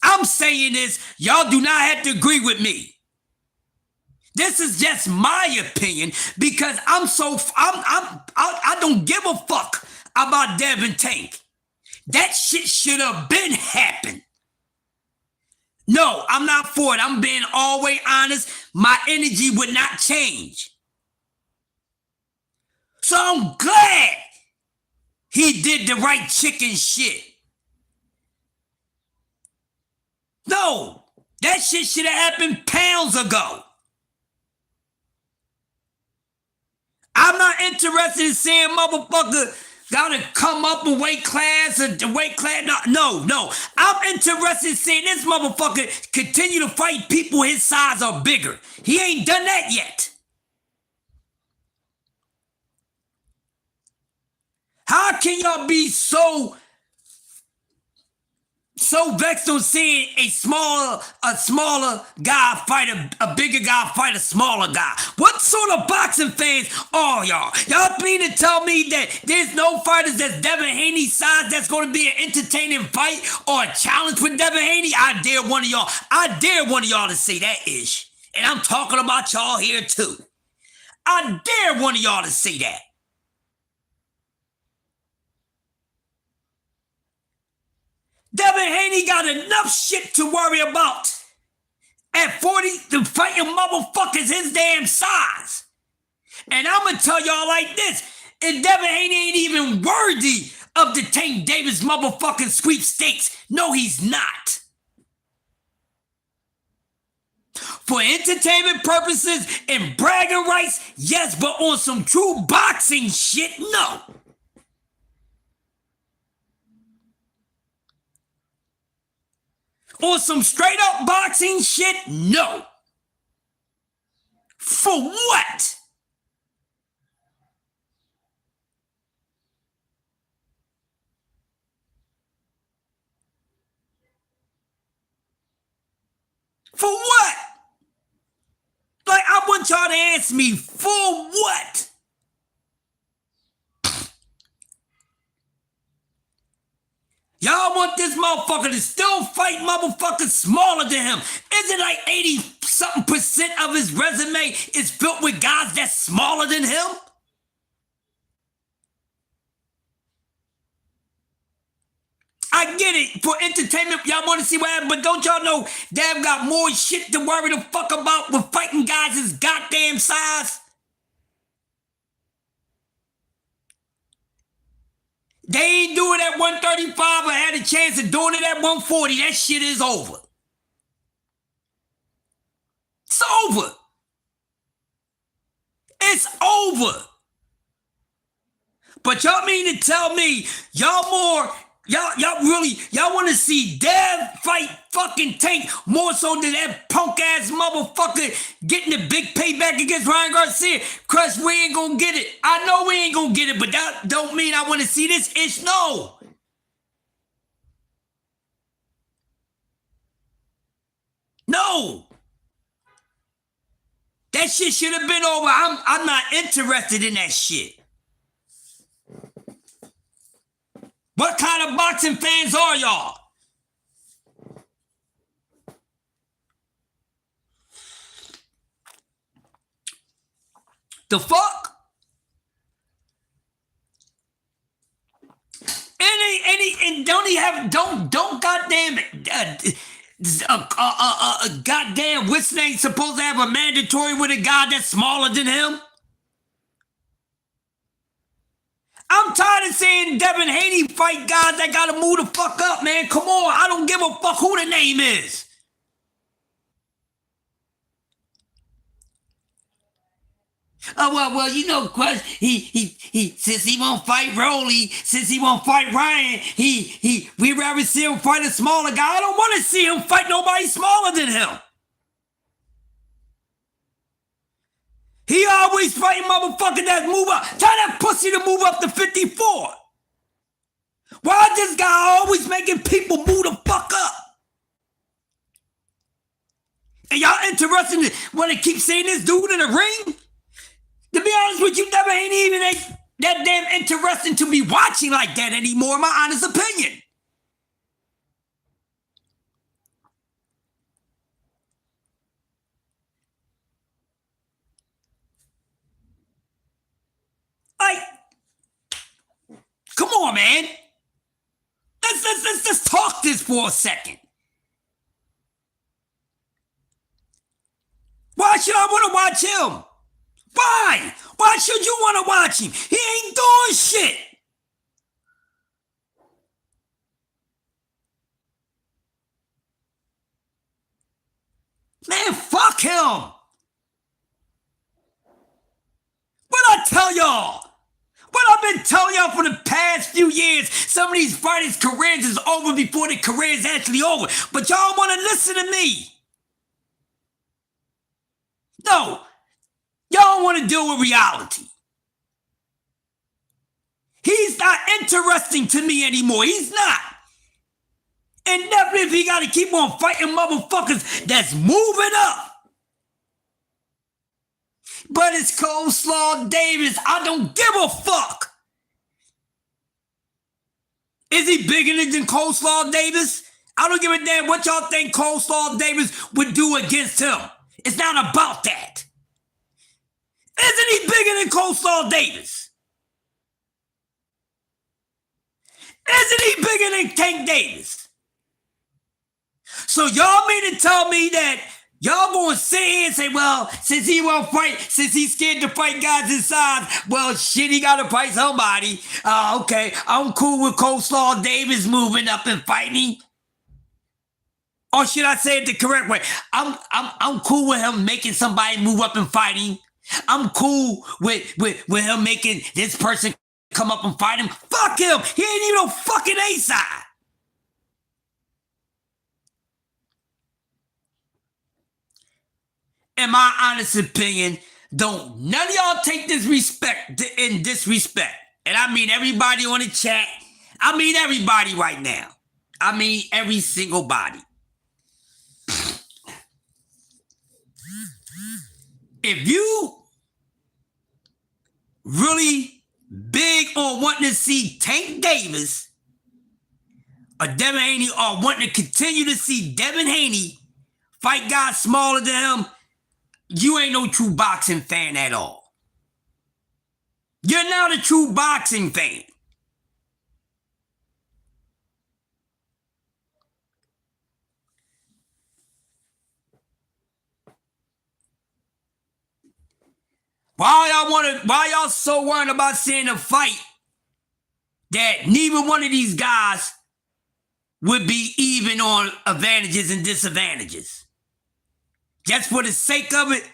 I'm saying this. Y'all do not have to agree with me. This is just my opinion because I don't give a fuck about Devin Tank. That shit should have been happened. No, I'm not for it. I'm being always honest. My energy would not change. So I'm glad he did the right chicken shit. No, that shit should have happened pounds ago. I'm not interested in seeing motherfucker gotta come up a weight class or the weight class. No. I'm interested in seeing this motherfucker continue to fight people his size or bigger. He ain't done that yet. How can y'all be so vexed on seeing a smaller guy fight a bigger guy fight a smaller guy? What sort of boxing fans are y'all? Y'all mean to tell me that there's no fighters that's Devin Haney's size that's going to be an entertaining fight or a challenge with Devin Haney? I dare one of y'all to say that ish. And I'm talking about y'all here too. I dare one of y'all to say that. Devin Haney got enough shit to worry about at 40 to fighting motherfuckers his damn size. And I'm going to tell y'all like this. If Devin Haney ain't even worthy of the Tank Davis motherfucking sweepstakes, no, he's not. For entertainment purposes and bragging rights, yes, but on some true boxing shit, no. On some straight up boxing shit, no. For what? For what? Like, I want y'all to answer me, for what? Y'all this motherfucker to still fight motherfuckers smaller than him? Isn't like 80-something% of his resume is filled with guys that's smaller than him? I get it. For entertainment, y'all want to see what happens, but don't y'all know Dev got more shit to worry the fuck about with fighting guys his goddamn size? They ain't doing it at 135 or had a chance of doing it at 140. That shit is over. It's over. It's over. But y'all mean to tell me y'all want to see Dev fight fucking Tank more so than that punk ass motherfucker getting the big payback against Ryan Garcia? Crush, we ain't gonna get it. I know we ain't gonna get it, but that don't mean I want to see this ish. No. No. That shit should have been over. I'm not interested in that shit. What kind of boxing fans are y'all? The fuck? And don't goddamn goddamn Whistler ain't supposed to have a mandatory with a guy that's smaller than him. I'm tired of seeing Devin Haney fight guys that gotta move the fuck up, man. Come on, I don't give a fuck who the name is. Oh well, you know, Crush, he since he won't fight Rolly, since he won't fight Ryan, we rather see him fight a smaller guy. I don't want to see him fight nobody smaller than him. He always fighting motherfuckers that move up. Tell that pussy to move up to 54. Why this guy always making people move the fuck up? And y'all interested when they keep saying this dude in the ring? To be honest with you, never ain't even that damn interesting to be watching like that anymore, in my honest opinion. Like, come on, man. Let's just talk this for a second. Why should I want to watch him? Why? Why should you want to watch him? He ain't doing shit. Man, fuck him. What I tell y'all? What I've been telling y'all for the past few years, some of these fighters' careers is over before their career is actually over. But y'all want to listen to me. No. Y'all want to deal with reality. He's not interesting to me anymore. He's not. And definitely if he got to keep on fighting motherfuckers that's moving up. But it's Coleslaw Davis. I don't give a fuck. Is he bigger than Coleslaw Davis? I don't give a damn what y'all think Coleslaw Davis would do against him. It's not about that. Isn't he bigger than Coleslaw Davis? Isn't he bigger than Tank Davis? So y'all mean to tell me that y'all gonna sit here and say, well, since he won't fight, since he's scared to fight guys his size, well, shit, he gotta fight somebody. Okay, I'm cool with Coleslaw Davis moving up and fighting. Or should I say it the correct way? I'm cool with him making somebody move up and fighting. I'm cool with him making this person come up and fight him. Fuck him. He ain't even no fucking A-side. In my honest opinion, don't none of y'all take disrespect in disrespect. And I mean everybody on the chat. I mean everybody right now. I mean every single body. If you really big on wanting to see Tank Davis or Devin Haney are wanting to continue to see Devin Haney fight guys smaller than him, you ain't no true boxing fan at all. You're not a true boxing fan. Why y'all so worried about seeing a fight that neither one of these guys would be even on advantages and disadvantages? Just for the sake of it,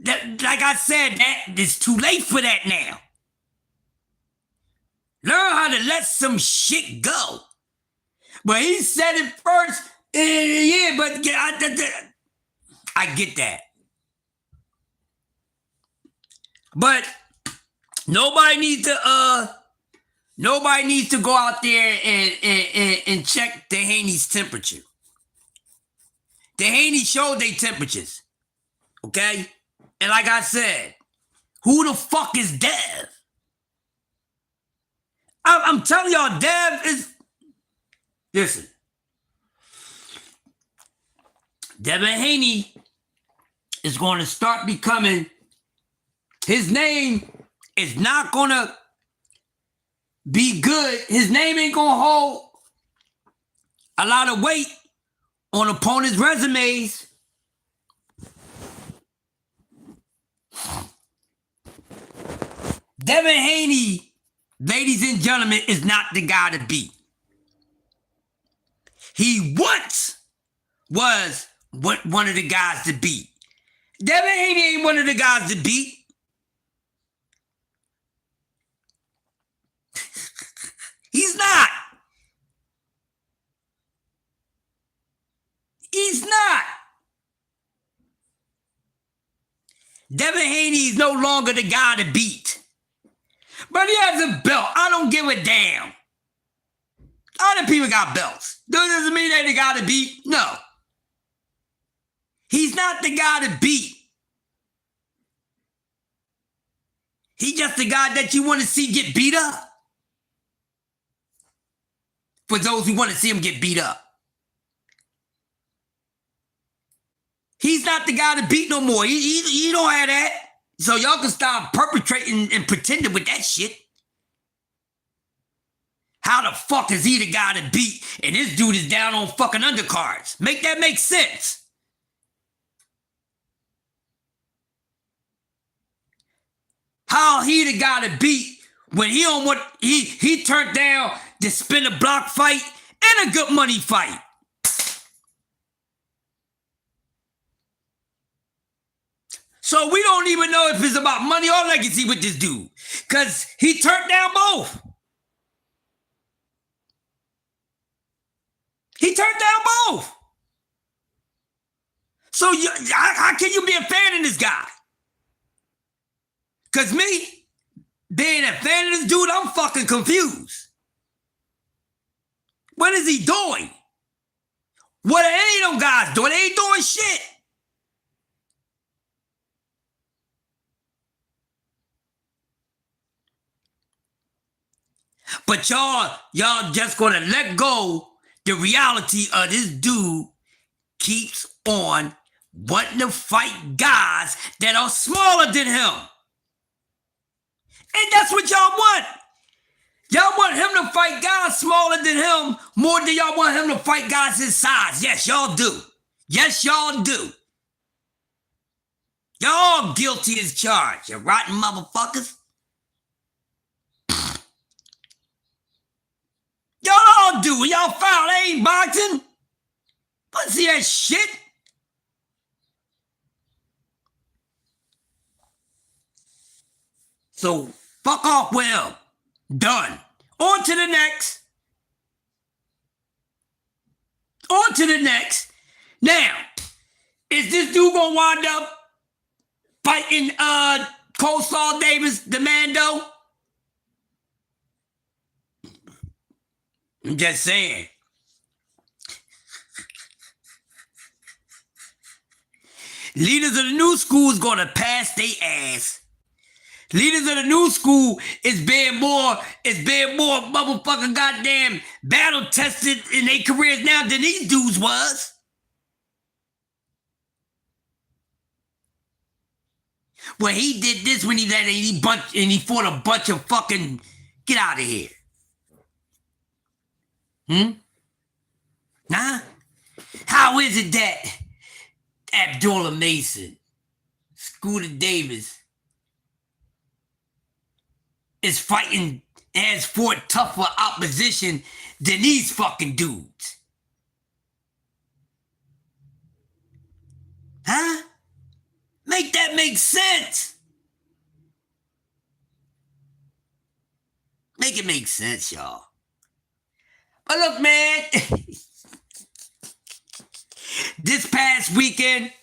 that, like I said, that it's too late for that now. Learn how to let some shit go. But he said it first. Yeah, but I get that. But nobody needs to go out there and check Haney's temperature. Haney showed their temperatures. Okay? And like I said, who the fuck is Dev? I'm telling y'all, Dev is... Listen. Devin Haney is going to start becoming... His name is not going to be good. His name ain't going to hold a lot of weight on opponents' resumes. Devin Haney, ladies and gentlemen, is not the guy to beat. He once was one of the guys to beat. Devin Haney ain't one of the guys to beat. He's not. He's not. Devin Haney is no longer the guy to beat. But he has a belt. I don't give a damn. Other people got belts. Doesn't mean they're the guy to beat. No. He's not the guy to beat. He's just the guy that you want to see get beat up. For those who want to see him get beat up. He's not the guy to beat no more. He don't have that. So y'all can stop perpetrating and pretending with that shit. How the fuck is he the guy to beat and this dude is down on fucking undercards? Make that make sense. How he the guy to beat when he on what he turned down the spin a block fight and a good money fight. So we don't even know if it's about money or legacy with this dude. Because he turned down both. He turned down both. So how can you be a fan of this guy? Because me, being a fan of this dude, I'm fucking confused. What is he doing? What are any of them guys doing? They ain't doing shit. But y'all just gonna let go the reality of this dude keeps on wanting to fight guys that are smaller than him. And that's what y'all want. Y'all want him to fight guys smaller than him more than y'all want him to fight guys his size. Yes, y'all do. Yes, y'all do. Y'all guilty as charged, you rotten motherfuckers. Y'all do. Y'all foul. They ain't boxing. Let's see that shit. So, fuck off with him. Done. On to the next. On to the next. Now, is this dude gonna wind up fighting Coleslaw Davis, the Mando? I'm just saying. Leaders of the new school is gonna pass their ass Leaders of the new school is being more motherfucking goddamn battle tested in their careers now than these dudes was. Well, he did this when he fought a bunch of fucking get out of here. Nah? How is it that Abdullah Mason, Scooter Davis, is fighting and has fought tougher opposition than these fucking dudes? Huh? Make that make sense. Make it make sense, y'all. But look, man, this past weekend,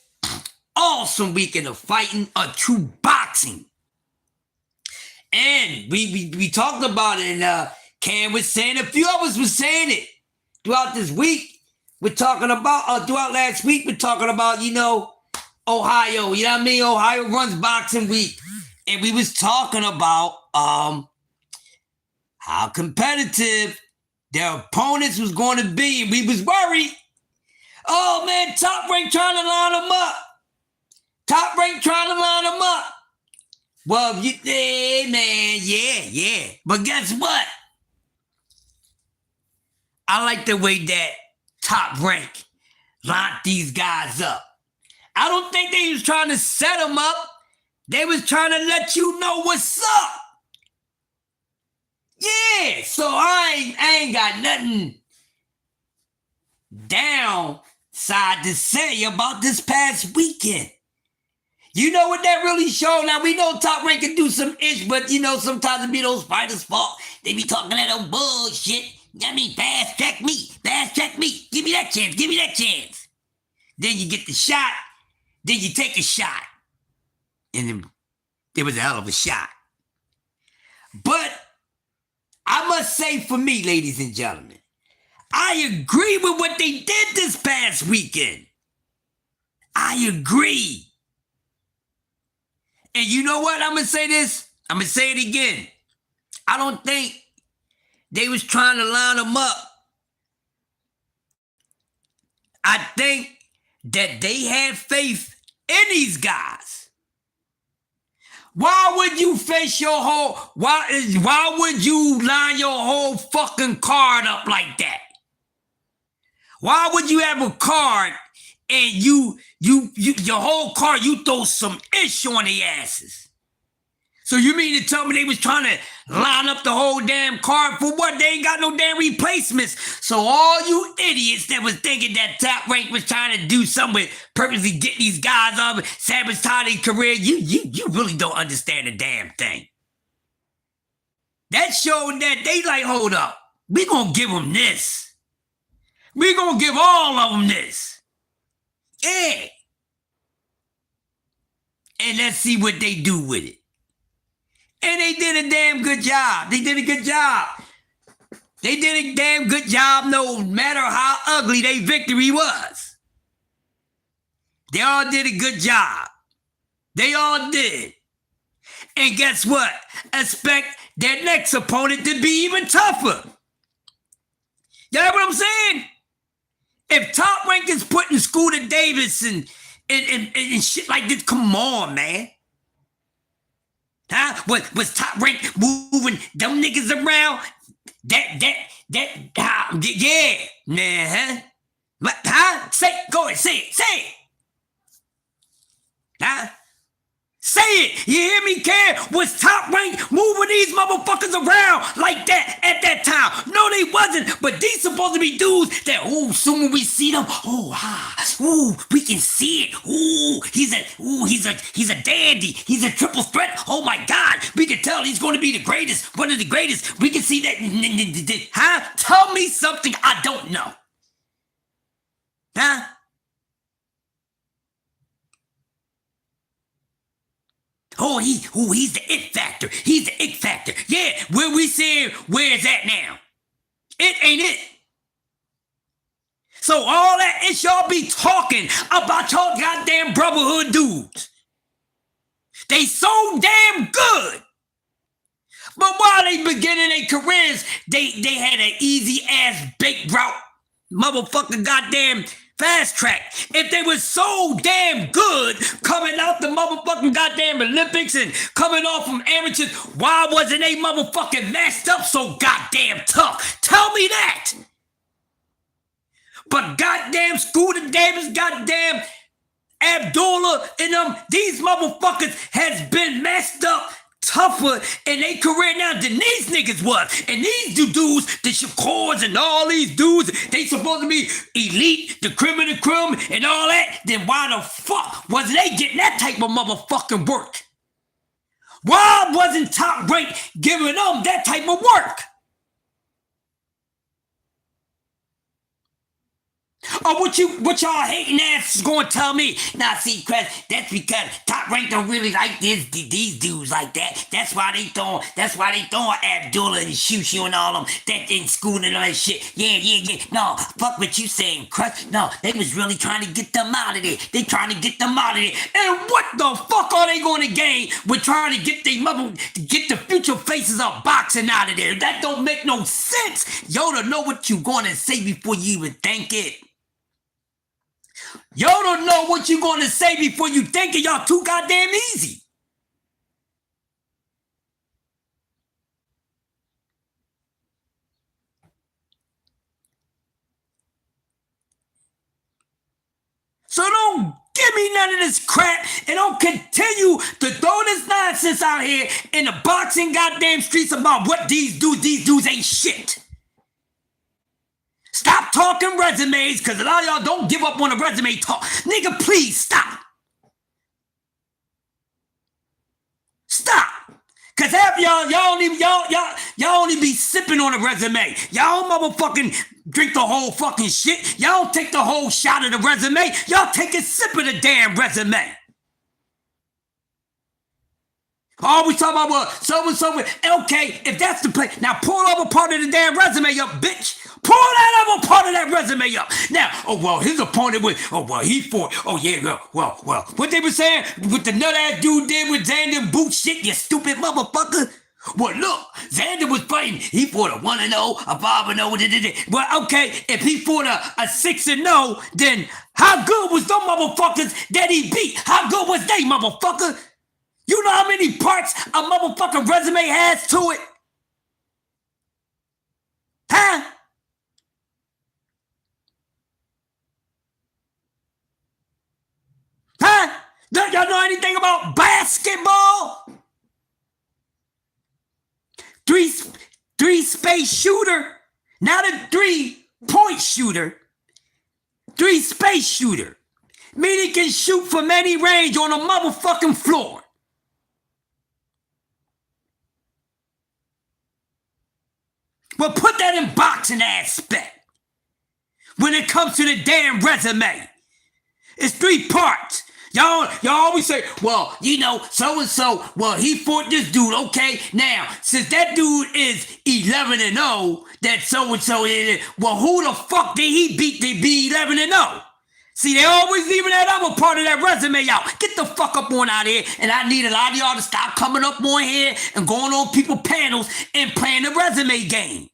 awesome weekend of fighting, a true boxing. And we talked about it, and Cam was saying, a few of us was saying it throughout this week. We're talking about, throughout last week, we're talking about, Ohio, you know what I mean? Ohio runs boxing week. And we was talking about how competitive their opponents was going to be. And we was worried. Oh, man, Top Rank trying to line them up. Top Rank trying to line them up. Well, man, yeah. But guess what? I like the way that Top Rank lined these guys up. I don't think they was trying to set them up. They was trying to let you know what's up. Yeah, so I ain't got nothing downside to say about this past weekend. You know what that really showed? Now, we know Top Rank can do some ish, but, sometimes it be those fighters' fault. They be talking that old bullshit. I mean, fast track me. Give me that chance. Then you get the shot. Then you take a shot. And it was a hell of a shot. But I must say for me, ladies and gentlemen, I agree with what they did this past weekend. I agree. And you know what? I'm going to say this. I'm going to say it again. I don't think they was trying to line them up. I think that they had faith in these guys. Why would you face your whole, why would you line your whole fucking card up like that? Why would you have a card and your whole card, you throw some ish on the asses? So you mean to tell me they was trying to line up the whole damn card for what? They ain't got no damn replacements. So all you idiots that was thinking that Top Rank was trying to do something with purposely get these guys up, sabotage their career, you really don't understand the damn thing. That showed that they like, hold up, we gonna give them this. We gonna give all of them this. Yeah. And let's see what they do with it. And they did a damn good job. They did a damn good job no matter how ugly their victory was. They all did a good job. They all did. And guess what? Expect their next opponent to be even tougher. You know what I'm saying? If Top Rank is putting Scooter Davis and shit like this, come on, man. Huh? Was Top Rank moving them niggas around? Yeah, man, huh? Huh? Go ahead, say it. Huh? Say it. You hear me, Cam? Was Top Rank moving these motherfuckers around like that at that time? No, they wasn't. But these supposed to be dudes that, soon when we see them, we can see it. He's a dandy. He's a triple threat. Oh my God, we can tell he's going to be the greatest, one of the greatest. We can see that. Huh? Tell me something I don't know. Huh? He's the it factor. He's the it factor. Yeah, where we saying, where's that now? It ain't it. So all that is y'all be talking about your goddamn brotherhood dudes. They so damn good. But while they beginning their careers, they had an easy ass baked route, motherfucking goddamn fast track. If they was so damn good coming out the motherfucking goddamn Olympics and coming off from amateurs, why wasn't they motherfucking messed up so goddamn tough? Tell me that. But goddamn Scooter Davis, goddamn Abdullah and these motherfuckers has been messed up tougher in their career now than these niggas was. And these dudes, the Shakurs and all these dudes, they supposed to be elite, the creme of the creme and all that. Then why the fuck wasn't they getting that type of motherfucking work? Why wasn't Top Rank giving them that type of work? Or what y'all hating ass is gonna tell me? Nah, see, Chris, that's because Top Rank don't really like these dudes like that. That's why they throwing Abdullah and Shushu and all them that in school and all that shit. Yeah. No, fuck what you saying, Chris. No, they was really trying to get them out of there. They trying to get them out of there. And what the fuck are they gonna gain with trying to get the future faces of boxing out of there? That don't make no sense. Yoda know what you gonna say before you even think it. Y'all don't know what you're going to say before you think it. Y'all too goddamn easy. So don't give me none of this crap and don't continue to throw this nonsense out here in the boxing goddamn streets about what these dudes ain't shit. Stop talking resumes, because a lot of y'all don't give up on a resume talk. Nigga, please stop. Stop. Because half y'all only be sipping on a resume. Y'all motherfucking drink the whole fucking shit. Y'all don't take the whole shot of the resume. Y'all take a sip of the damn resume. Always talking about what so. Okay, if that's the play, now pull over part of the damn resume up, bitch. Pull that other part of that resume up. Now, his opponent he fought. Oh yeah, well. What they were saying, what the nut ass dude did with Xander Boot shit, you stupid motherfucker. Well, look, Xander was fighting. He fought a 1-0, a 5-0. Well, okay, if he fought a 6-0, then how good was them motherfuckers that he beat? How good was they, motherfucker? You know how many parts a motherfucking resume has to it? Huh? Huh? Don't y'all know anything about basketball? Three space shooter, not a 3-point shooter. 3 space shooter. Meaning can shoot from any range on a motherfucking floor. Well, put that in boxing aspect. When it comes to the damn resume, it's 3 parts. Y'all always say, well, you know, so-and-so, well, he fought this dude, okay? Now, since that dude is 11-0, that so-and-so is, well, who the fuck did he beat to be 11-0? See, they always leaving that other part of that resume out. Get the fuck up on out here, and I need a lot of y'all to stop coming up on here and going on people's panels and playing the resume game.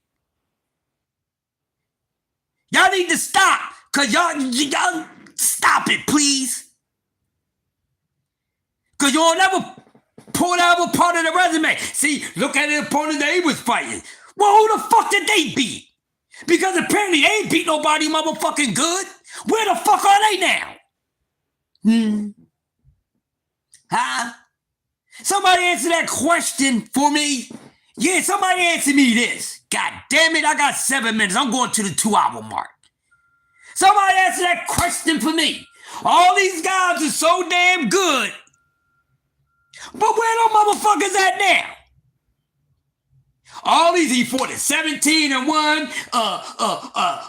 Y'all need to stop, because y'all stop it, please. Because you'll never pull that other part of the resume. See, look at the opponent that he was fighting. Well, who the fuck did they beat? Because apparently they ain't beat nobody motherfucking good. Where the fuck are they now? Huh? Somebody answer that question for me. Yeah, somebody answer me this. God damn it, I got 7 minutes. I'm going to the 2-hour mark. Somebody answer that question for me. All these guys are so damn good. But where them motherfuckers at now? All these, he fought at 17-1,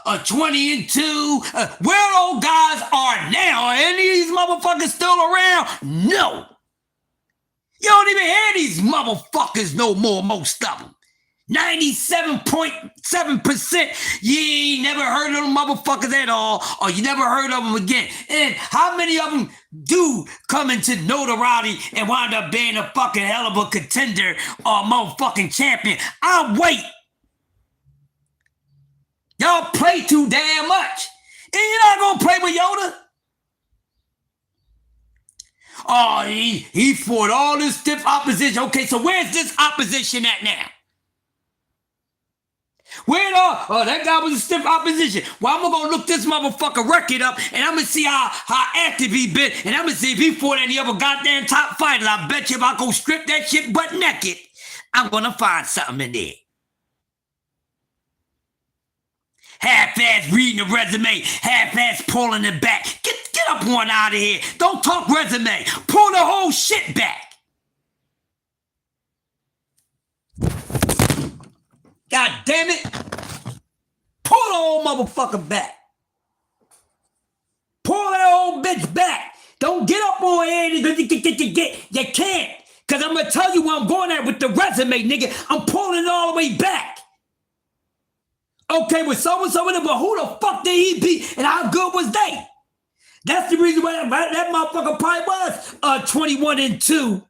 20-2. Where those guys are now? Are any of these motherfuckers still around? No. You don't even hear these motherfuckers no more, most of them. 97.7%. You ain't never heard of them motherfuckers at all, or you never heard of them again. And how many of them do come into notoriety and wind up being a fucking hell of a contender or a motherfucking champion? I'll wait. Y'all play too damn much. And you're not gonna play with Yoda. Oh, he fought all this stiff opposition. Okay, so where's this opposition at now? Where oh, that guy was a stiff opposition. Well, I'm gonna look this motherfucker record up, and I'm gonna see how active he been, and I'm gonna see if he fought any other goddamn top fighter. I bet you if I go strip that shit butt naked, I'm gonna find something in there. Half-ass reading the resume, half-ass pulling it back. Get up one out of here. Don't talk resume. Pull the whole shit back. God damn it. Pull the whole motherfucker back. Pull that old bitch back. Don't get up on here. You can't. Because I'm going to tell you where I'm going at with the resume, nigga. I'm pulling it all the way back. Okay, with so-and-so in it, but who the fuck did he beat and how good was they? That's the reason why that motherfucker probably was 21-2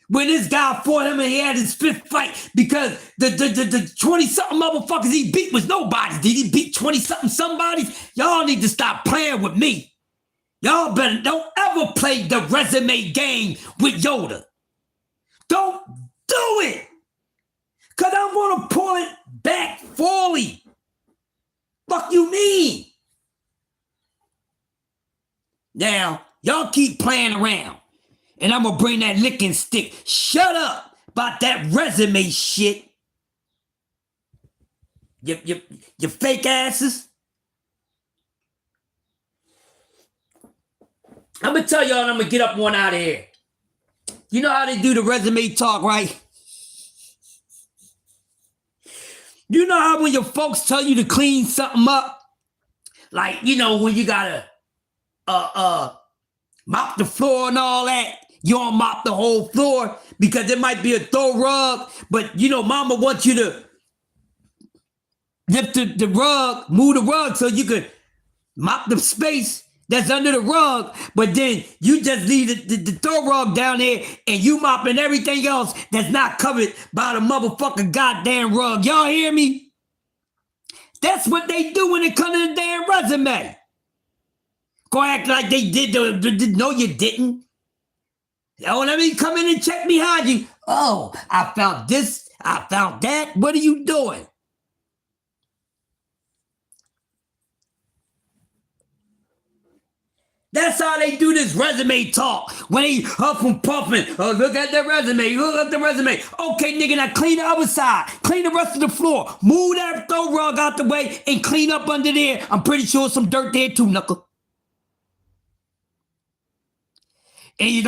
when this guy fought him and he had his fifth fight, because the 20-something motherfuckers he beat was nobody. Did he beat 20-something somebodies? Y'all need to stop playing with me. Y'all better don't ever play the resume game with Yoda. Don't do it. Because I'm going to pull it back fully. Fuck you mean? Now, y'all keep playing around, and I'm going to bring that licking stick. Shut up about that resume shit. You fake asses. I'm going to tell y'all, and I'm going to get up one out of here. You know how they do the resume talk, right? You know how when your folks tell you to clean something up, like, you know, when you gotta mop the floor and all that, you don't mop the whole floor because it might be a throw rug, but you know, mama wants you to lift the rug, move the rug so you could mop the space that's under the rug, but then you just leave the throw rug down there and you mopping everything else that's not covered by the motherfucking goddamn rug. Y'all hear me? That's what they do when it comes to the damn resume. Go act like they did. No, you didn't. Oh, let me come in and check behind you. Oh, I found this. I found that. What are you doing? That's how they do this resume talk. When they huff and puffing, oh, look at the resume, look at the resume. Okay, nigga, now clean the other side. Clean the rest of the floor. Move that throw rug out the way and clean up under there. I'm pretty sure some dirt there too, knuckle. And you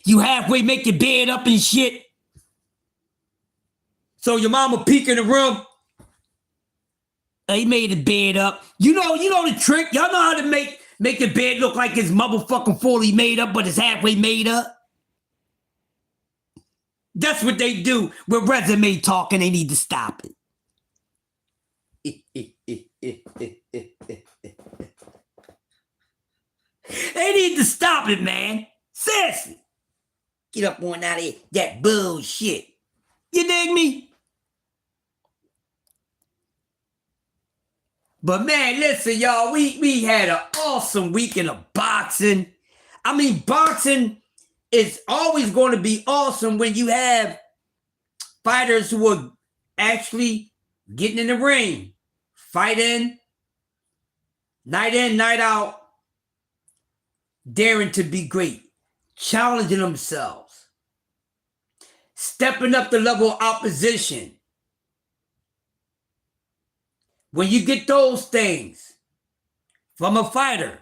you halfway make your bed up and shit. So your mama peek in the room. He made the bed up. You know the trick. Y'all know how to make the bed look like it's motherfucking fully made up, but it's halfway made up. That's what they do with resume talk, and they need to stop it. They need to stop it, man. Seriously. Get up on out of here. That bullshit. You dig me? But man, listen, y'all, we had an awesome weekend of boxing. I mean, boxing is always going to be awesome when you have fighters who are actually getting in the ring, fighting, night in, night out, daring to be great, challenging themselves, stepping up the level of opposition. When you get those things from a fighter,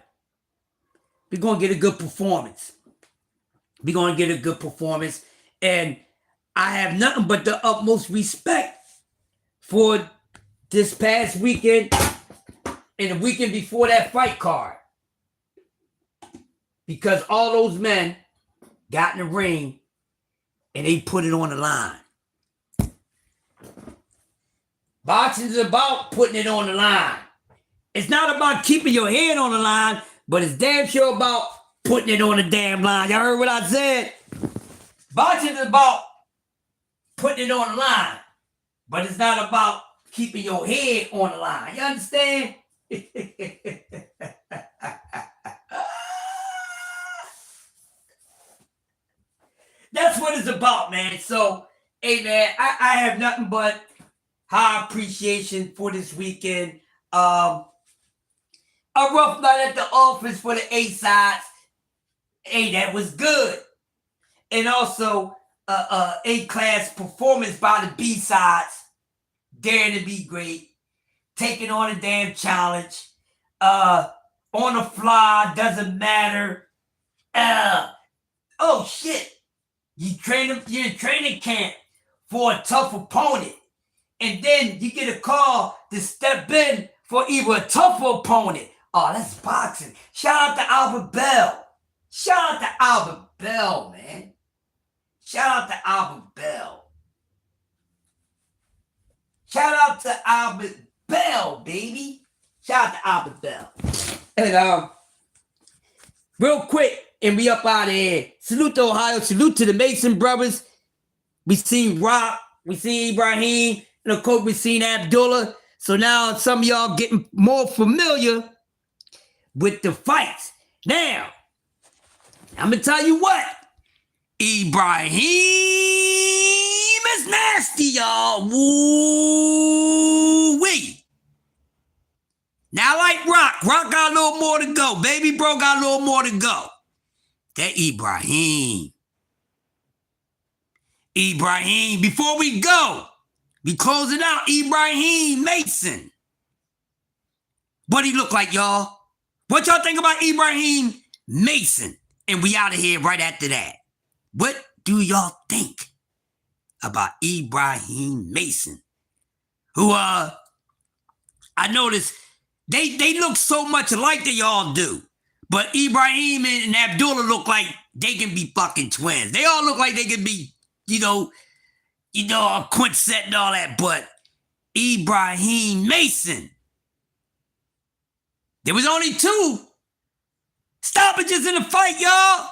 we're going to get a good performance. We're going to get a good performance. And I have nothing but the utmost respect for this past weekend and the weekend before that fight card. Because all those men got in the ring and they put it on the line. Boxing is about putting it on the line. It's not about keeping your head on the line, but it's damn sure about putting it on the damn line. Y'all heard what I said? Boxing is about putting it on the line, but it's not about keeping your head on the line. You understand? That's what it's about, man. So, hey, man, I have nothing but high appreciation for this weekend. A rough night at the office for the A-sides. Hey, that was good. And also, A-class performance by the B-sides. Daring to be great. Taking on a damn challenge. On the fly, doesn't matter. Oh, shit. You're in training camp for a tough opponent. And then you get a call to step in for even a tougher opponent. Oh, that's boxing. Shout out to Albert Bell. Shout out to Albert Bell, man. Shout out to Albert Bell. Shout out to Albert Bell, baby. Shout out to Albert Bell. And real quick, and we up out of here. Salute to Ohio. Salute to the Mason brothers. We seen Rock. We seen Ibrahim. And of course, we seen Abdullah. So now some of y'all getting more familiar with the fights. Now, I'm going to tell you what. Ibrahim is nasty, y'all. Woo-wee. Now, like Rock got a little more to go. Baby bro got a little more to go. That Ibrahim. Before we go, we close it out. Ibrahim Mason. What he look like, y'all? What y'all think about Ibrahim Mason? And we out of here right after that. What do y'all think about Ibrahim Mason? Who, I noticed they look so much alike that y'all do. But Ibrahim and Abdullah look like they can be fucking twins. They all look like they can be, a quintet and all that. But Ibrahim Mason, there was only 2 stoppages in the fight, y'all.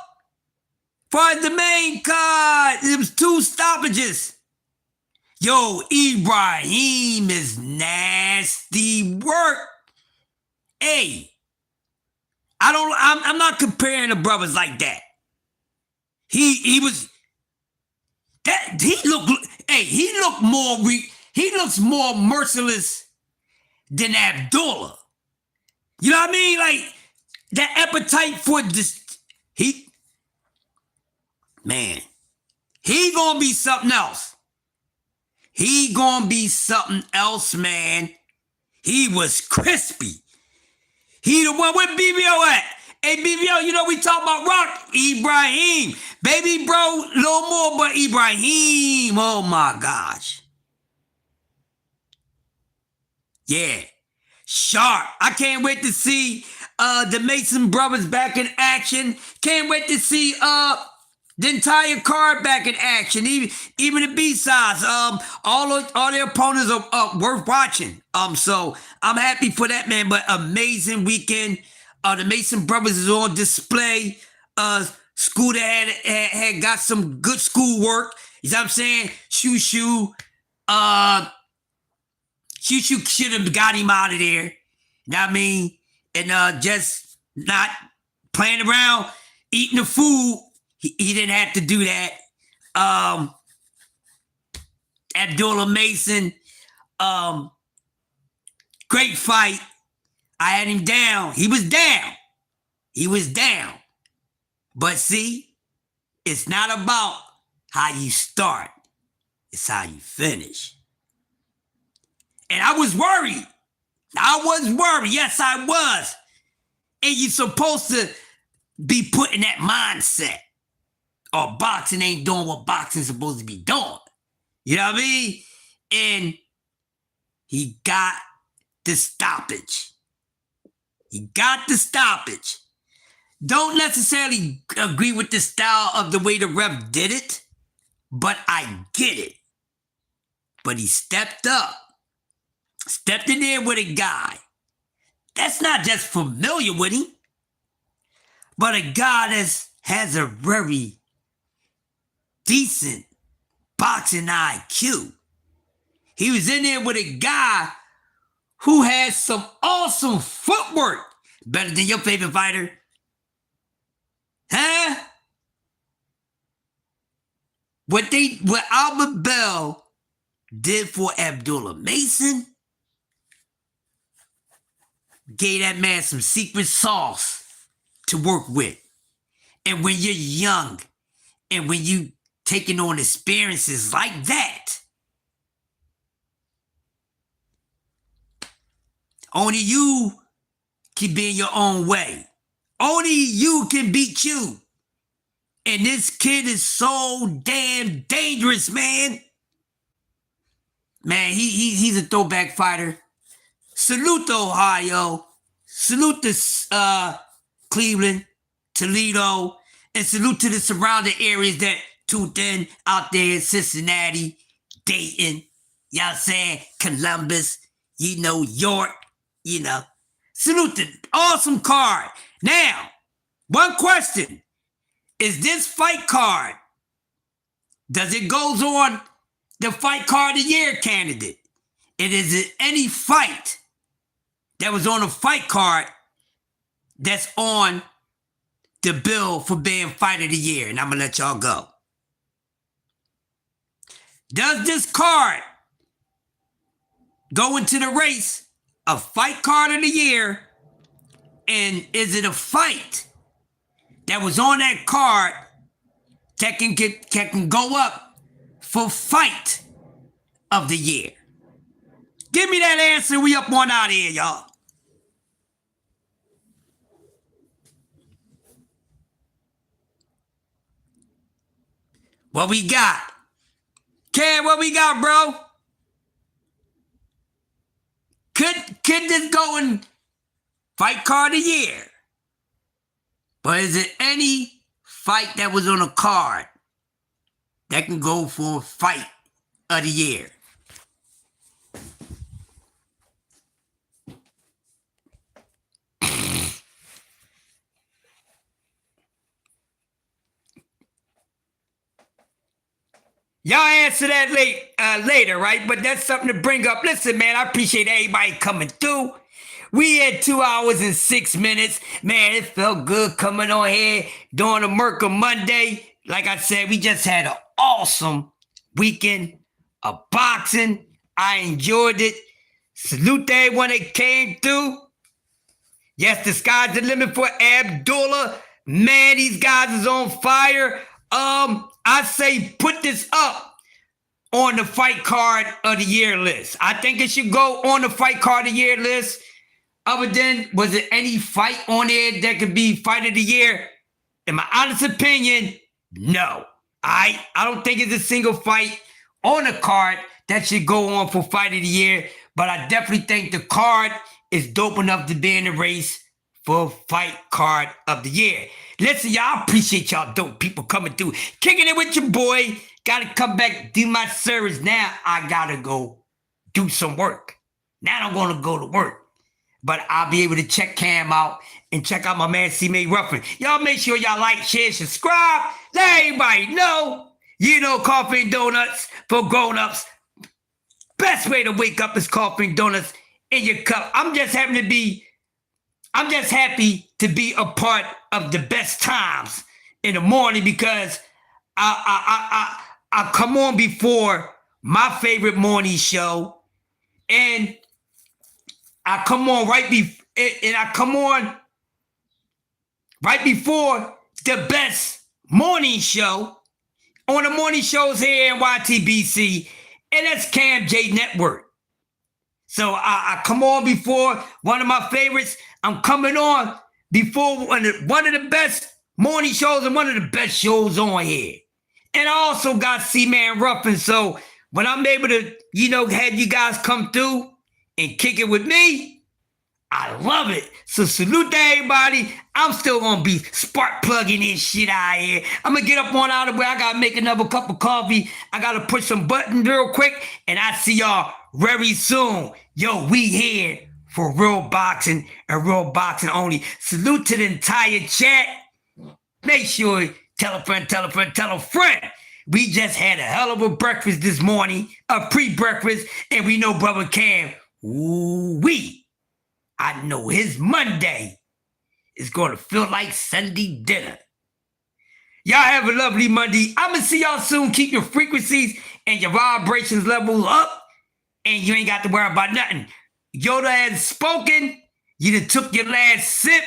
For the main card, there was 2 stoppages. Yo, Ibrahim is nasty work. Hey, I'm not comparing the brothers like that. He looks more merciless than Abdullah. You know what I mean? Like that appetite for this, he gonna be something else. He gonna be something else, man. He was crispy. He the one with BBO at. Hey, BBO, we talk about Rock. Ibrahim. Baby bro, no more but Ibrahim. Oh, my gosh. Yeah. Sharp. I can't wait to see the Mason brothers back in action. Can't wait to see the entire card back in action. Even the B-sides. All their opponents are worth watching. So I'm happy for that, man. But amazing weekend. The Mason brothers is on display. Scooter had got some good school work. You know what I'm saying? Shoo should have got him out of there. You know what I mean? And just not playing around, eating the food. He didn't have to do that. Abdullah Mason, great fight. I had him down. He was down. But see, it's not about how you start. It's how you finish. And I was worried. Yes, I was. And you're supposed to be put in that mindset. Or boxing ain't doing what boxing's supposed to be doing. You know what I mean? And he got the stoppage. Don't necessarily agree with the style of the way the ref did it, but I get it. But he stepped up, stepped in there with a guy that's not just familiar with him, but a guy that has a very decent boxing IQ. He was in there with a guy who has some awesome footwork. Better than your favorite fighter. Huh? What Albert Bell did for Abdullah Mason gave that man some secret sauce to work with. And when you're young and when you taking on experiences like that, only you can be in your own way. Only you can beat you. And this kid is so damn dangerous, man. Man, he's a throwback fighter. Salute to Ohio. Salute to Cleveland, Toledo, and salute to the surrounding areas that tuned in out there in Cincinnati, Dayton, y'all saying, Columbus, York, Salute to awesome card. Now, one question. Is this fight card, does it goes on the fight card of the year candidate? And is it any fight that was on a fight card that's on the bill for being fight of the year? And I'm going to let y'all go. Does this card go into the race of fight card of the year? And is it a fight that was on that card that can go up for fight of the year? Give me that answer. We up on out of here, y'all. What we got? Cam, what we got, bro? Could this go in fight card of the year? But is it any fight that was on a card that can go for fight of the year? Y'all answer that later, right? But that's something to bring up. Listen, man, I appreciate everybody coming through. We had 2 hours and 6 minutes. Man, it felt good coming on here doing a Merker Monday. Like I said, we just had an awesome weekend of boxing. I enjoyed it. Salute to everyone that came through. Yes, the sky's the limit for Abdullah. Man, these guys is on fire. I say put this up on the fight card of the year list. I think it should go on the fight card of the year list. Other than, was there any fight on there that could be fight of the year? In my honest opinion, no. I don't think it's a single fight on the card that should go on for fight of the year, but I definitely think the card is dope enough to be in the race for fight card of the year. Listen, y'all, I appreciate y'all dope people coming through. Kicking it with your boy. Gotta come back, do my service. Now I gotta go do some work. Now I'm gonna go to work. But I'll be able to check Cam out and check out my man C-May Ruffin. Y'all make sure y'all like, share, subscribe. Let everybody know. Coffee and donuts for grown-ups. Best way to wake up is coffee and donuts in your cup. I'm just happy to be a part of the best times in the morning because I come on before my favorite morning show, and I come on right before the best morning show on the morning shows here in YTBC, and that's Cam J Network. So I come on before one of my favorites. I'm coming on before one of the best morning shows and one of the best shows on here. And I also got C-Man Ruffin. So when I'm able to, have you guys come through and kick it with me, I love it. So salute to everybody. I'm still gonna be spark plugging this shit out here. I'm gonna get up on out of where I gotta make another cup of coffee. I gotta push some buttons real quick, and I see y'all very soon. Yo, we here for real boxing and real boxing only. Salute to the entire chat. Make sure you tell a friend, tell a friend, tell a friend. We just had a hell of a breakfast this morning, a pre-breakfast, and we know Brother Cam. I know his Monday is going to feel like Sunday dinner. Y'all have a lovely Monday. I'm going to see y'all soon. Keep your frequencies and your vibrations level up, and you ain't got to worry about nothing. Yoda has spoken. You done took your last sip.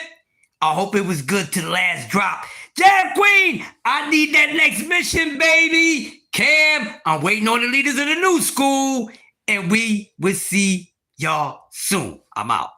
I hope it was good to the last drop. Jab Queen, I need that next mission, baby. Cam, I'm waiting on the leaders of the new school, and we will see y'all soon. I'm out.